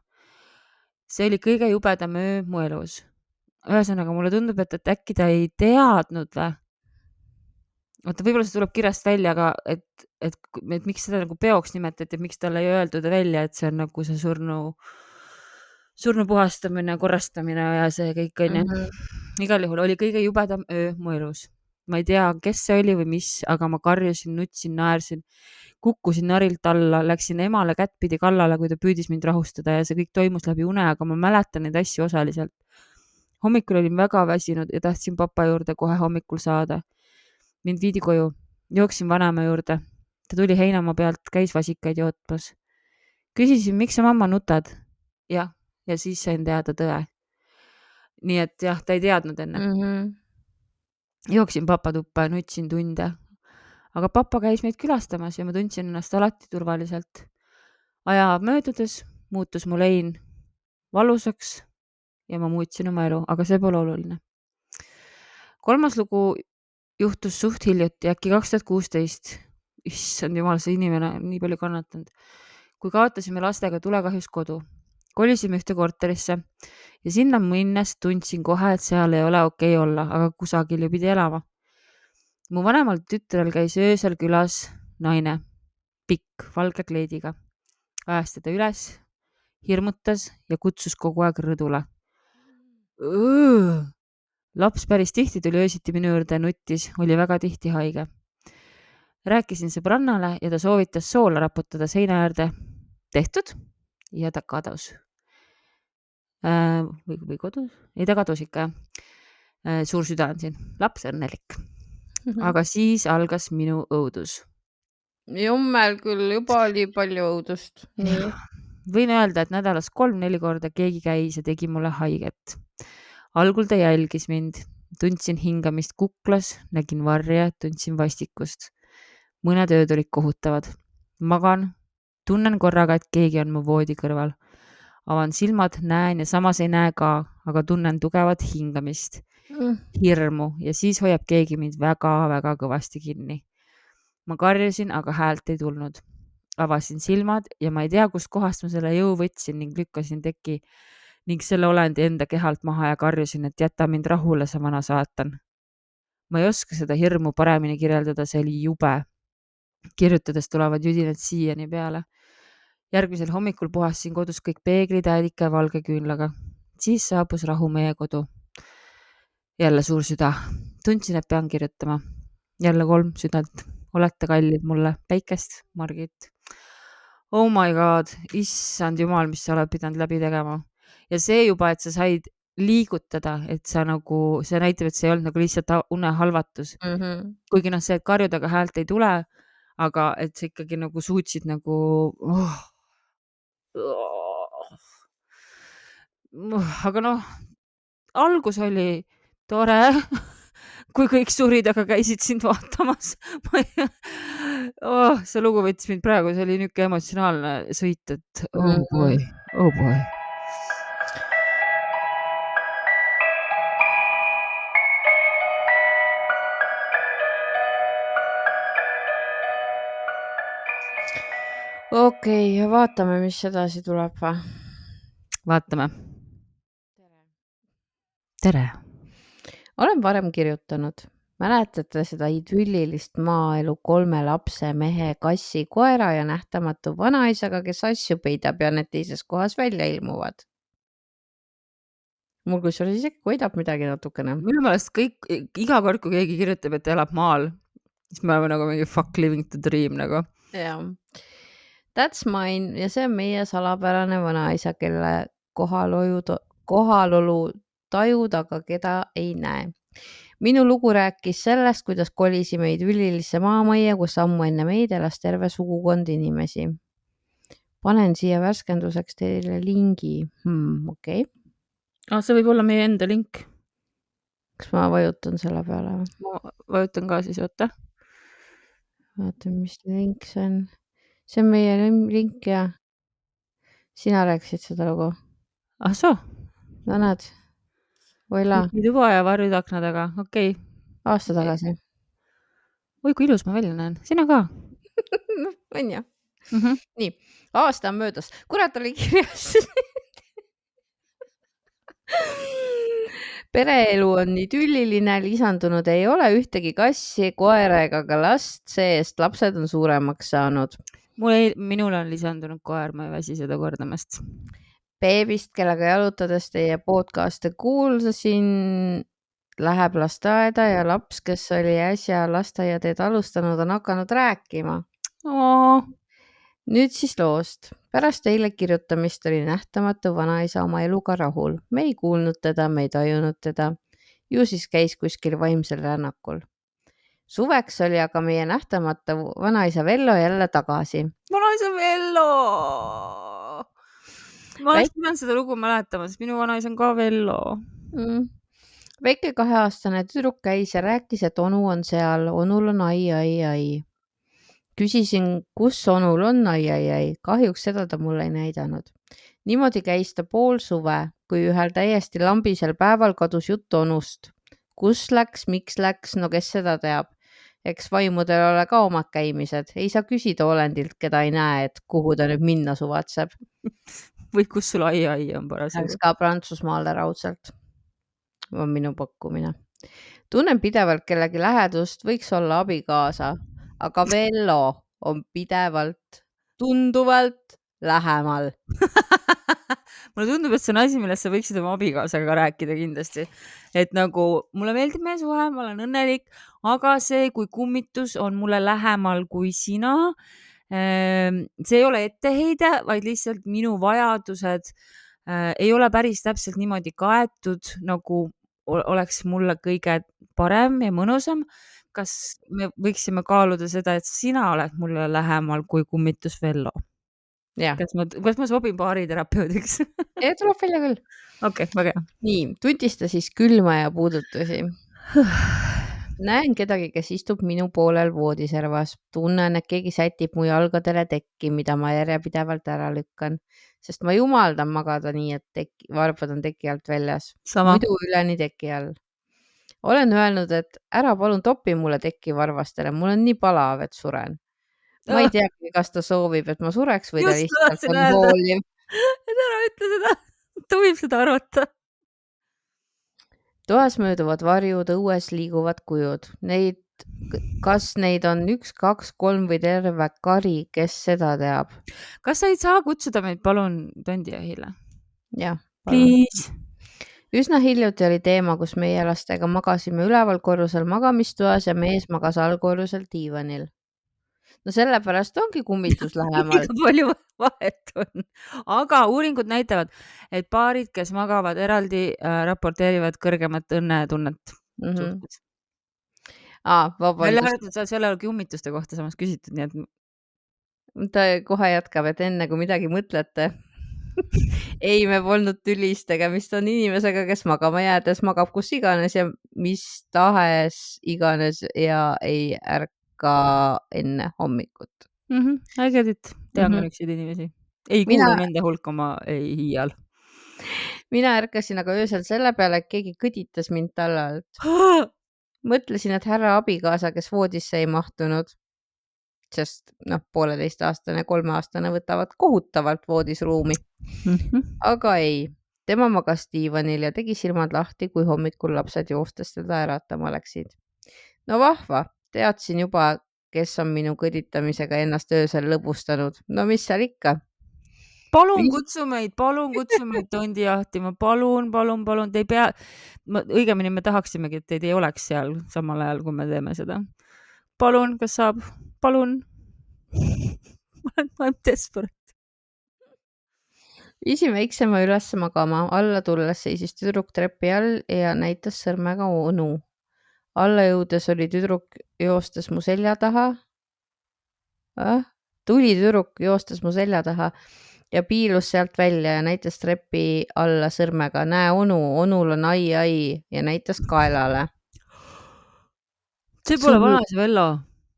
See oli kõige jubedam öö mu elus. Ühesõnaga, mulle tundub, et äkki ta ei teadnud või? Vaata, võib-olla see tuleb kirjast välja, aga et miks seda nagu peoks nimetati, et miks talle ei öeldud välja, et see on nagu see surnu puhastamine, korrastamine ja see kõik on ju. Igal juhul oli kõige jubedam öö mu elus. Ma ei tea, kes see oli või mis, aga ma karjusin, nutsin, naersin, kukkusin narilt alla, läksin emale kättpidi kallale, kui ta püüdis mind rahustada ja see kõik toimus läbi une, aga ma mäletan neid asju osaliselt. Hommikul olin väga väsinud ja tahtsin papa juurde kohe hommikul saada. Mind viidi koju. Jooksin vanaema juurde. Ta tuli heinamaa pealt, käis vasikaid jootmas. Küsisin, miks sa mamma nutad? Ja siis sain teada tõe. Nii et jah, ta ei teadnud enne. Jooksin papa tuppa ja nutsin tunde. Aga papa käis meid külastamas ja ma tundsin ennast alati turvaliselt. Aja möödudes muutus mu lein valusaks ja ma muutsin oma elu, aga see pole oluline. 3. lugu juhtus suht hiljuti, äkki 2016. Issand jumal, see inimene on nii palju kannatanud. Kui kaotasime lastega tulekahjus kodu. Kolisime ühte korterisse ja sinna minnes tundsin kohe, et seal ei ole okei olla, aga kusagil ju pidi elama. Mu vanemal tütrel käis öösel külas naine, pikk, valge kleidiga. ajas teda üles, hirmutas ja kutsus kogu aeg rõdule. Laps päris tihti tuli öösiti minu juurde, nuttis, oli väga tihti haige. Rääkisin sõbrannale ja ta soovitas soola raputada seina äärde. Tehtud ja ta kadus. Või kodus? Ei, ta kadus ikka. Suur süda on siin. Laps õnnelik. Aga siis algas minu õudus. Jummel küll, juba oli palju õudust. Nii. Võin öelda, et nädalas 3-4 korda keegi käis ja tegi mulle haiget. Algul ta jälgis mind. Tundsin hingamist kuklas, nägin varje, tundsin vastikust. Mõned ööd olid kohutavad. Magan, tunnen korraga, et keegi on mu voodi kõrval. Avan silmad, näen ja samas ei näe ka, aga tunnen tugevat hingamist, hirmu ja siis hoiab keegi mind väga-väga kõvasti kinni. Ma karjusin, aga häält ei tulnud. Avasin silmad ja ma ei tea, kust kohast ma selle jõu võtsin ning lükkasin teki ning selle olendi enda kehalt maha ja karjusin, et jäta mind rahule, sa vana saatan. Ma ei oska seda hirmu paremini kirjeldada, see oli jube. Kirjutades tulevad judinad siiani peale. Järgmisel hommikul puhasin kodus kõik peeglid ädika ja valge küünlaga. Siis saabus rahu meie kodu. Jälle suur süda. Tundsin, et pean kirjutama. Jälle 3 südant. Olete kallid mulle. Päikest, Margit. Oh my god, issand jumal, mis sa oled pidanud läbi tegema. Ja see juba, et sa said liigutada, et sa nagu, see näitab, et see ei olnud nagu lihtsalt unehalvatus. Kuigi see, et karjud, aga häält ei tule, aga et sa ikkagi nagu suutsid nagu... Aga algus oli tore, kui kõik surid, aga käisid sind vaatamas. See lugu võttis mind praegu, see oli niuke emotsionaalne sõit, et oh boy. Okei, ja vaatame, mis edasi tuleb või? Vaatame. Tere. Olen varem kirjutanud. Mäletate seda idüllilist maaelu 3 lapse, mehe, kassi, koera ja nähtamatu vanaisaga, kes asju peidab ja need teises kohas välja ilmuvad. Mul kus oli isegi koidab midagi natukene. Minu meelest kõik, iga kord, kui keegi kirjutab, et elab maal, siis me oleme nagu mingi fuck living the dream nagu. Jaa. That's mine ja see on meie salapärane vanaisa, kelle kohalolu tajud, aga keda ei näe. Minu lugu rääkis sellest, kuidas kolisime idüllilisse maamajja, kus ammu enne meid elas terve sugukond inimesi. Panen siia värskenduseks teile lingi. Okei. See võib olla meie enda link. Kas ma vajutan selle peale? Ma vajutan ka siis, oota. Vaatan, mis link see on. See on meie link ja sina rääkisid seda lugu. Soo? No näed. Voila. Tuba ja varjud akna taga, okei. Aasta tagasi. Oi, kui ilus ma välja näen. Sina ka. On ja. Nii, aasta on möödas. Kurat oli kirjas. Pereelu on idülliline, lisandunud ei ole ühtegi kassi, koera ega ka last, see-eest lapsed on suuremaks saanud. Minul on lisandunud koer, ma ei väsi seda kordamast. Beebist, kellega jalutades teie podcast'e kuulsasin, läheb lasteaeda ja laps, kes oli äsja lasteaiateed alustanud, on hakanud rääkima. Nüüd siis loost. Pärast teile kirjutamist oli nähtamatu vanaisa oma eluga rahul. Me ei kuulnud teda, me ei tajunud teda. Ju siis käis kuskil vaimsel rännakul. Suveks oli aga meie nähtamata vanaisa Vello jälle tagasi. Vanaisa Vello! Ma oleks pidanud seda lugu mäletama, sest minu vanaisa on ka Vello. Väike 2-aastane tüdruk käis ja rääkis, et onu on seal. Onul on ai. Küsisin, kus onul on ai. Kahjuks seda ta mulle ei näidanud. Niimoodi käis ta pool suve, kui ühel täiesti lambisel päeval kadus jutt onust. Kus läks, miks läks, no kes seda teab? Eks vaimudel ole ka omad käimised. Ei saa küsida olendilt, keda ei näe, et kuhu ta nüüd minna suvatseb. Või kus sul ai on parasjagu? Läks ka Prantsusmaale raudselt. On minu pakkumine. Tunnen pidevalt kellegi lähedust, võiks olla abikaasa. Aga Vello on pidevalt, tunduvalt lähemal. mulle tundub, et see on asi, millest sa võiksid oma abikaasaga rääkida kindlasti. Et nagu mulle meeldib meie suhe, ma olen õnnelik, aga see, kui kummitus on mulle lähemal kui sina, see ei ole etteheide, vaid lihtsalt minu vajadused ei ole päris täpselt niimoodi kaetud, nagu oleks mulle kõige parem ja mõnusam. Kas me võiksime kaaluda seda, et sina oled mulle lähemal kui kummitus Vello? Jah. Kas ma sobin baariterapeudiks? Ja tuleb välja küll. Okei, väga hea. Nii, tuntista siis külma ja puudutusi. Näen kedagi, kes istub minu poolel voodiservas. Tunnen, et keegi sätib mu jalgadele tekki, mida ma järjepidevalt ära lükkan. Sest ma jumaldan magada nii, et varbad on teki alt väljas. Sama. Muidu üleni teki all. Olen öelnud, et ära palun topi mulle teki varvastele. Mul on nii palav, et suren. Ma ei teagi, kas ta soovib, et ma sureks või ta lihtsalt on hooliv. Et ära ütle seda. Ta võib seda arvata. Toas mööduvad varjud, õues liiguvad kujud. Kas neid on 1, 2, 3 või terve kari, kes seda teab? Kas sa ei saa kutsuda meid palun tondijahile? Jah. Please. Üsna hiljuti oli teema, kus meie lastega magasime üleval korrusel magamistoas ja mees magas allkorrusel diivanil. No sellepärast ongi kummitus lähemal. Palju vahet on. Aga uuringud näitavad, et paarid, kes magavad eraldi, raporteerivad kõrgemat õnnetunnet. Välja arvatud seal kummituste kohta samas küsitud, nii et ta kohe jätkab, et enne kui midagi mõtlete. Ei, me polnud tülis, tegemist on inimesega, kes magama jäädes magab kus iganes ja mis tahes iganes ja ei ärka enne hommikut. I get it. Tean ka niisuguseid inimesi. Ei kuulu nende hulka oma hiial. Mina ärkasin aga öösel selle peale, et keegi kõditas mind talle alt. Mõtlesin, et härra abikaasa, kes voodisse ei mahtunud, sest 1,5-aastane, 3-aastane võtavad kohutavalt voodis ruumi. Aga ei, tema magas diivanil ja tegi silmad lahti, kui hommikul lapsed joostes teda äratama läksid. No vahva, teadsin juba, kes on minu kõditamisega ennast öösel lõbustanud. No mis seal ikka? Palun kutsu meid tondi jahtima. Palun. Te ei pea, õigemini me tahaksimegi, et teid ei oleks seal samal ajal, kui me teeme seda. Palun, kas saab? Palun. Ma olen desperate. Viisime väiksema üles magama. Alla tulles seisis tüdruk trepi all ja näitas sõrmega onu. Alla jõudes oli tüdruk joostes mu selja taha. Tuli tüdruk joostes mu selja taha ja piilus sealt välja ja näitas trepi alla sõrmega. Näe onu, onul on ai ja näitas kaelale. See pole vanaisa Vello.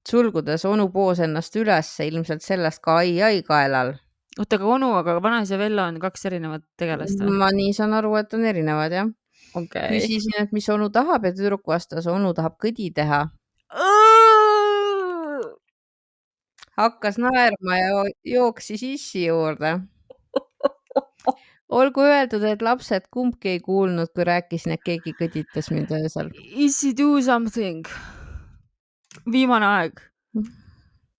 Sulgudes onu poos ennast üles, ilmselt sellest ka ai kaelal. Oota, aga onu, aga vanaisa Vello on 2 erinevat tegelast või? Ma nii saan aru, et on erinevad, jah. Okay. Küsisin, et mis onu tahab ja tüdruk vastas, onu tahab kõdi teha. Hakkas naerma ja jooksis issi juurde. Olgu öeldud, et lapsed kumbki ei kuulnud, kui rääkisin, et keegi kõditas mind öösel. Issi, do something. Viimane aeg.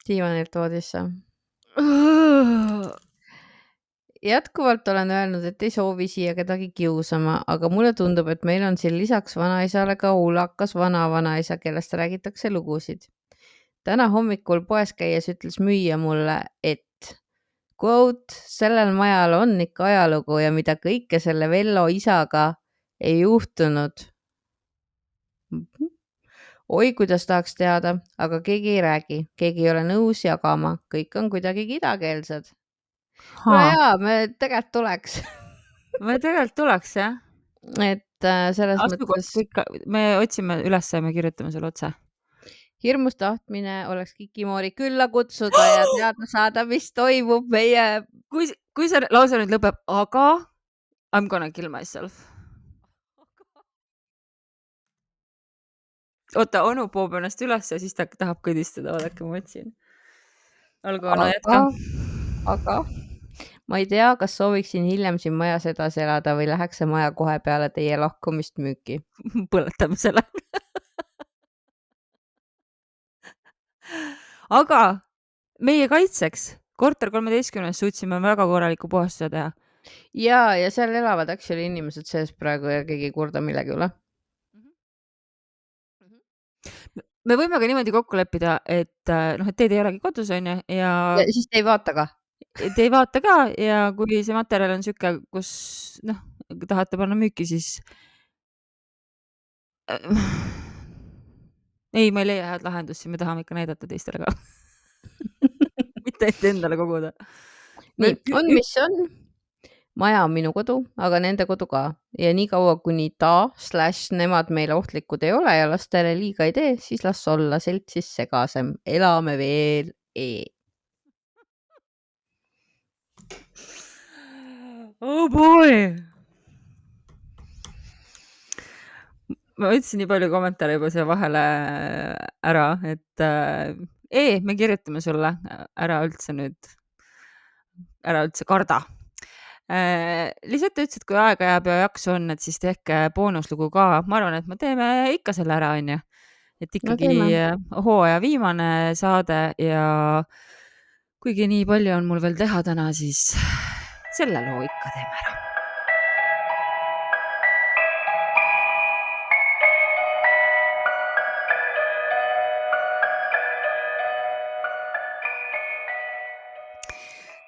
Diivanilt voodisse. Jätkuvalt olen öelnud, et ei soovi siia kedagi kiusama, aga mulle tundub, et meil on siin lisaks vanaisale ka ulakas vanaisa, kellest räägitakse lugusid. Täna hommikul poes käies ütles müüja mulle, et quote, sellel majal on ikka ajalugu ja mida kõike selle Vello isaga ei juhtunud. Oi, kuidas tahaks teada, aga keegi ei räägi, keegi ei ole nõus jagama, kõik on kuidagi kidakeelsed. No jaa, me tegelikult tuleks. Me tegelikult tuleks, jah. Et selles mõttes... Me otsime üles ja me kirjutame selle otse. Hirmus tahtmine oleks Kikimoori külla kutsuda ja teada saada, mis toimub meie... Kui see lause nüüd lõpeb, aga I'm gonna kill myself. Oota, onu poob ennast üles ja siis ta tahab kõdistada, vaadake, ma otsin. Olgu, onu jätka. Aga ma ei tea, kas sooviksin hiljem siin majas edasi elada või läheks see maja kohe peale teie lahkumist müüki. Põletamisele. Aga meie kaitseks korter 13 suutsime väga korraliku puhastuse teha. ja seal elavad actually inimesed sees praegu ja keegi ei kurda millegi üle. Me võime ka niimoodi kokku leppida, et noh, et teid ei olegi kodus, on ju, ja siis te ei vaata ka. te ei vaata ka ja kui see materjal on sihuke, kus noh, tahate panna müüki, siis ei, ma ei leia head lahendust, siis me tahame ikka näidata teistele ka. mitte et endale koguda. nii, on mis on. Maja on minu kodu, aga nende kodu ka ja niikaua, kuni nemad meile ohtlikud ei ole ja lastele liiga ei tee, siis las olla seltsis segasem. Elame veel . Oh boy! Ma ütlesin nii palju kommentaare juba siia vahele ära, et me kirjutame sulle, ära üldse karda. Lisette ütles, et kui aega jääb ja jaksu on, et siis tehke boonuslugu ka. Ma arvan, et me teeme ikka selle ära, on ju. Et ikkagi hooaja viimane saade ja kuigi nii palju on mul veel teha täna, siis selle loo ikka teeme ära.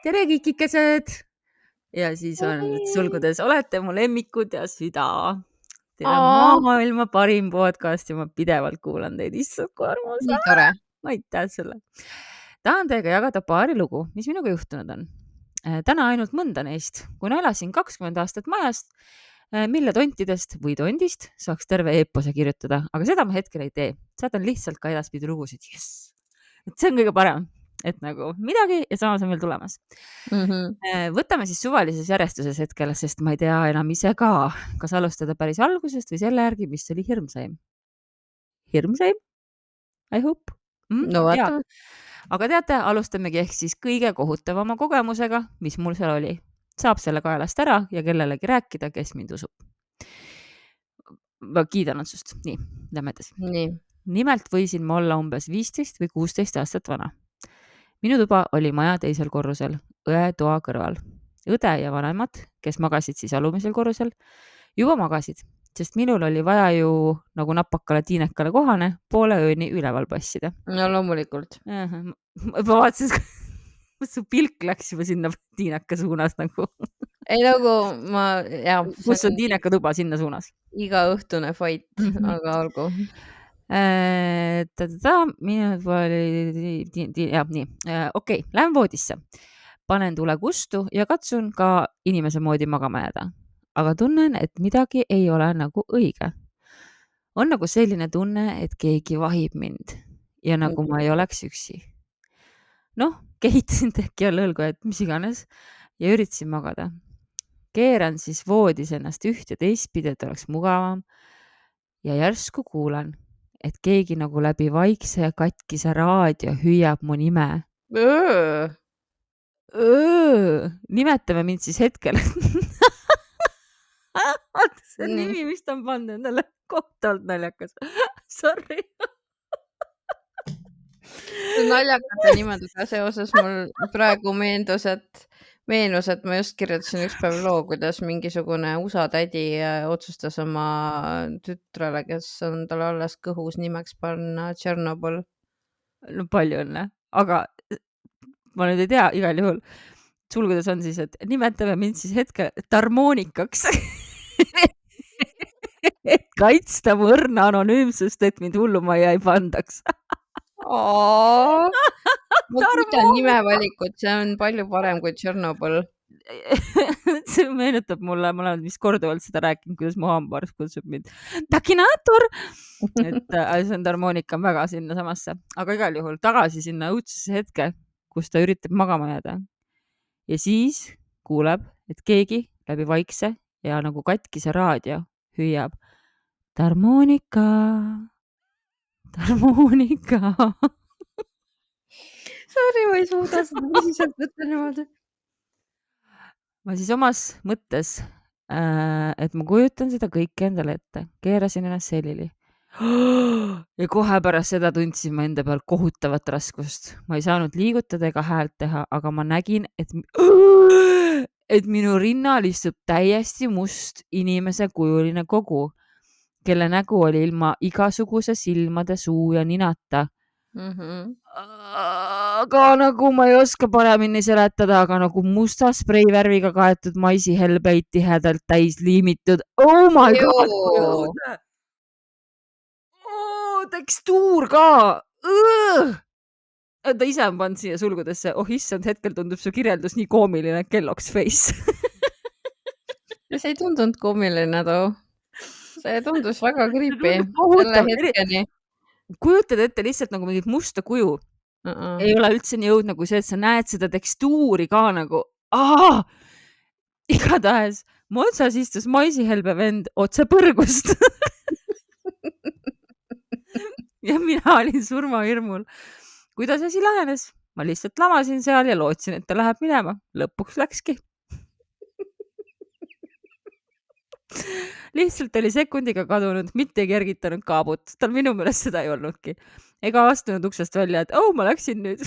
Tere, kikikesed! Ja siis on sulgudes, olete mu lemmikud ja süda. Teil on maailma parim podcast ja ma pidevalt kuulan teid. Issand, kui armas. Nii tore. Aitäh sulle. Tahan teiega jagada paari lugu, mis minuga juhtunud on. Täna ainult mõnda neist, kuna elasin 20 aastat majast, mille tontidest või tondist saaks terve eepose kirjutada, aga seda ma hetkel ei tee. Saatan lihtsalt ka edaspidi lugusid. Yes! Et see on kõige parem. Et nagu midagi ja samas on veel tulemas. Võtame siis suvalises järjestuses hetkel, sest ma ei tea enam ise ka, kas alustada päris algusest või selle järgi, mis oli hirmsaim. Hirmsaim? I hope. No vaata. Aga teate, alustamegi ehk siis kõige kohutavama kogemusega, mis mul seal oli. Saab selle kaelast ära ja kellelegi rääkida, kes mind usub. Ma kiidan otsust. Nii, lähme edasi. Nimelt võisin ma olla umbes 15 või 16 aastat vana. Minu tuba oli maja teisel korrusel, õe toa kõrval. Õde ja vanemad, kes magasid siis alumisel korrusel, juba magasid, sest minul oli vaja ju nagu napakale tiinekale kohane poole ööni üleval passida. No loomulikult. Ma vaatasin, su pilk läks juba sinna tiineka suunas nagu. Ei nagu kus on tiineka tuba sinna suunas? Iga õhtune fight, aga olgu. Okei, lähen voodisse. Panen tule kustu ja katsun ka inimese moodi magama jääda. Aga tunnen, et midagi ei ole nagu õige. On nagu selline tunne, et keegi vahib mind ja nagu ma ei oleks üksi. Noh, kehitasin teki all õlgu, et mis iganes ja üritasin magada. Keeran siis voodis ennast üht ja teistpidi, et oleks mugavam ja järsku kuulan, et keegi nagu läbi vaikse ja katkise raadio hüüab mu nime. Nimetame mind siis hetkel. See nimi, mis ta on pannud endale kohtalt naljakas. Sorry. Naljakate nimedega seoses mul praegu meenus, et ma just kirjutasin üks päev loo, kuidas mingisugune USA tädi otsustas oma tütrele, kes on tal alles kõhus, nimeks panna Tšernobõl. No palju õnne, aga ma nüüd ei tea, igal juhul. Sulgudes on siis, et nimetame mind siis hetkel Tarmoonikaks. Et kaitsta mu õrna anonüümsust, et mind hullumajja ei pandaks. Ma kiidan nimevalikut, see on palju parem kui Tšernobõl. See meenutab mulle, ma olen vist korduvalt seda rääkinud, kuidas mu hambaarst kutsub mind Takinaator. Et see on Tarmoonika on väga sinna samasse, aga igal juhul tagasi sinna õudsesse hetke, kus ta üritab magama jääda. Ja siis kuuleb, et keegi läbi vaikse ja nagu katkise raadio hüüab Tarmoonika. Sorry, ma ei suuda seda tõsiselt võtta niimoodi. Ma siis omas mõttes, et ma kujutan seda kõike endale ette. Keerasin ennast selili. ja kohe pärast seda tundsin ma enda peal kohutavat raskust. Ma ei saanud liigutada ega häält teha, aga ma nägin, et minu rinnal istub täiesti must inimese kujuline kogu, kelle nägu oli ilma igasuguse silmade, suu ja ninata. Aga nagu ma ei oska paremini seletada, aga nagu musta spreivärviga kaetud maisihelbeid tihedalt täis liimitud. Oh my god, kui õudne! Tekstuur ka! Ta ise on pannud siia sulgudesse. Oh issand, hetkel tundub su kirjeldus nii koomiline, Kellogg's face. See ei tundunud koomiline too. See tundus väga creepy. Selle hetkeni. Kujutad ette lihtsalt nagu mingit musta kuju. Ei ole üldse nii õudne kui see, et sa näed seda tekstuuri ka nagu. Igatahes mu otsas istus maisihelbe vend otse põrgust. Ja mina olin surmahirmul. Kuidas asi lahenes? Ma lihtsalt lamasin seal ja lootsin, et ta läheb minema. Lõpuks läkski. Lihtsalt oli sekundiga kadunud, mitte ei kergitanud kaabut. Tal minu meelest seda ei olnudki. Ega astunud uksest välja, et ma läksin nüüd.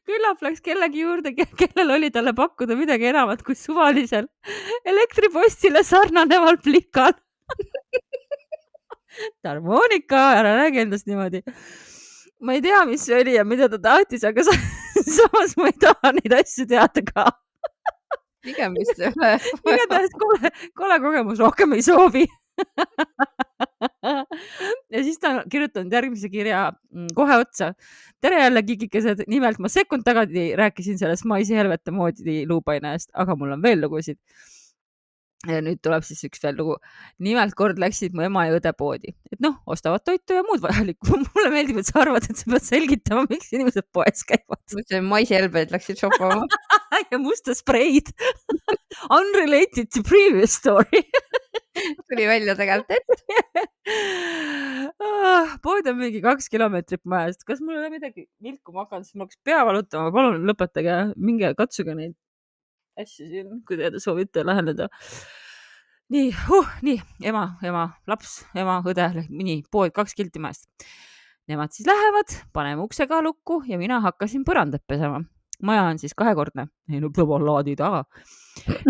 Küllap läks kellegi juurde, kellel oli talle pakkuda midagi enamat kui suvalisel elektripostile sarnaneval plikal. Harmonika, ära räägi endast niimoodi. Ma ei tea, mis see oli ja mida ta tahtis, aga samas ma ei taha neid asju teada ka. Pigem vist ei ole. Igatahes kole kogemus, rohkem ei soovi. Ja siis ta on kirjutanud järgmise kirja kohe otsa. Tere jälle kikikesed, nimelt ma sekund tagasi rääkisin sellest maisihelvete moodi luupaine eest, aga mul on veel lugusid. Ja nüüd tuleb siis üks veel lugu. Nimelt kord läksid mu ema ja õde poodi. Et ostavad toitu ja muud vajalikku. Mulle meeldib, et sa arvad, et sa pead selgitama, miks inimesed poes käivad. Mõtlesin, maisihelbeid läksid shoppama. Ja musta spreid. Unrelated to previous story. Tuli välja tegelikult, et. Pood on mingi 2 kilomeetrit majast. Kas mul ei ole midagi vilkuma hakanud, siis ma hakkas pea valutama. Palun lõpetage, minge katsuge neid asju siin, kui te soovite läheneda. Nii, ema, laps, ema, õde, nii, pood 2 kilti majast. Nemad siis lähevad, paneme uksega lukku ja mina hakkasin põrandat pesema. Maja on siis 2-kordne. Ei laadi taga.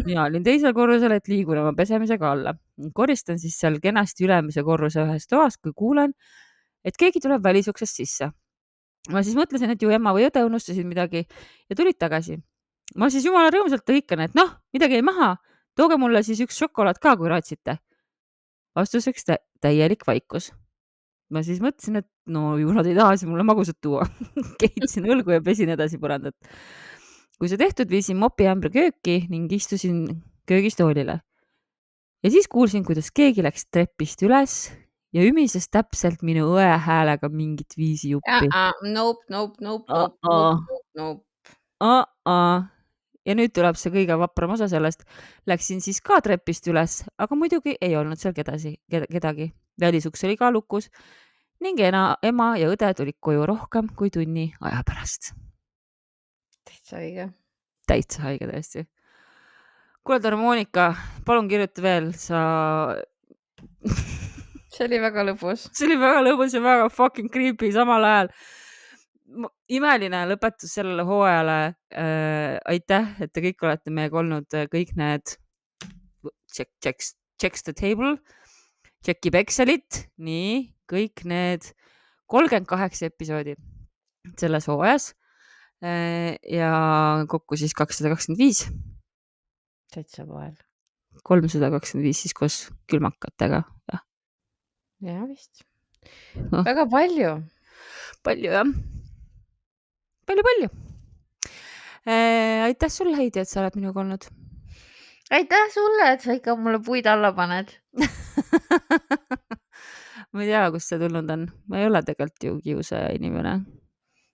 Mina olin teisel korrusel, et liigun oma pesemisega alla. Koristan siis seal kenasti ülemise korruse ühes toas, kui kuulen, et keegi tuleb välisuksest sisse. Ma siis mõtlesin, et ju ema või õde unustasid midagi ja tulid tagasi. Ma siis jumala rõõmsalt tõikan, et midagi ei maha. Tooge mulle siis üks šokolaad ka, kui raatsite. Vastuseks täielik vaikus. Ma siis mõtlesin, et ju nad ei taha siis mulle magusat tuua. Keitsin õlgu ja pesin edasi põrandat. Kui see tehtud, viisin mopiämbri kööki ning istusin köögistoolile. Ja siis kuulsin, kuidas keegi läks trepist üles ja ümises täpselt minu õe häälega mingit viisi juppi. Nope. Ja nüüd tuleb see kõige vapram osa sellest. Läksin siis ka trepist üles, aga muidugi ei olnud seal kedagi. Välisuks oli ka lukus ning ema ja õde tulid koju rohkem kui tunni aja pärast. Täitsa õige. Täitsa õige tõesti. Kuule, Harmonika, palun kirjuta veel, See oli väga lõbus. See oli väga lõbus ja väga fucking creepy samal ajal. Imeline lõpetus sellele hooajale. Aitäh, et te kõik olete meiega olnud, kõik need checks the table, checkib Excelit, nii, kõik need 38 episoodi selles hooajas ja kokku siis 225. Täitsa poel. 325 siis koos külmakatega. Ja vist. Väga palju. Palju, jah. Palju. Aitäh sulle, Heidi, et sa oled minuga olnud. Aitäh sulle, et sa ikka mulle puid alla paned. Ma ei tea, kust see tulnud on. Ma ei ole tegelikult ju kiusaja inimene.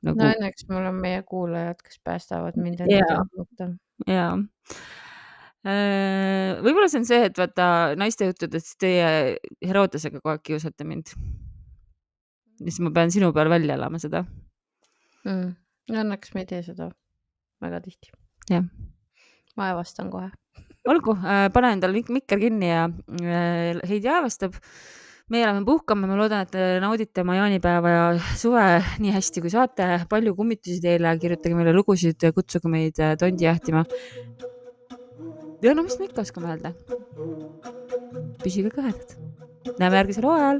No õnneks mul on meie kuulajad, kes päästavad mind. Jaa. Võib-olla see on see, et vaata naiste juttudest teie Herodesega kogu aeg kiusate mind. Ja siis ma pean sinu peal välja elama seda. Õnneks me ei tee seda väga tihti. Jah. Ma avastan kohe. olgu, pane endal mikker kinni ja Heidi aevastab. Meie läheme puhkama, ma loodan, et te naudite oma jaanipäeva ja suve nii hästi kui saate. Palju kummitusi teile, kirjutage meile lugusid, kutsuge meid tondi jahtima. Ja no mis me ikka oskame öelda? Püsige kõhedad. Näeme järgmisel hooajal.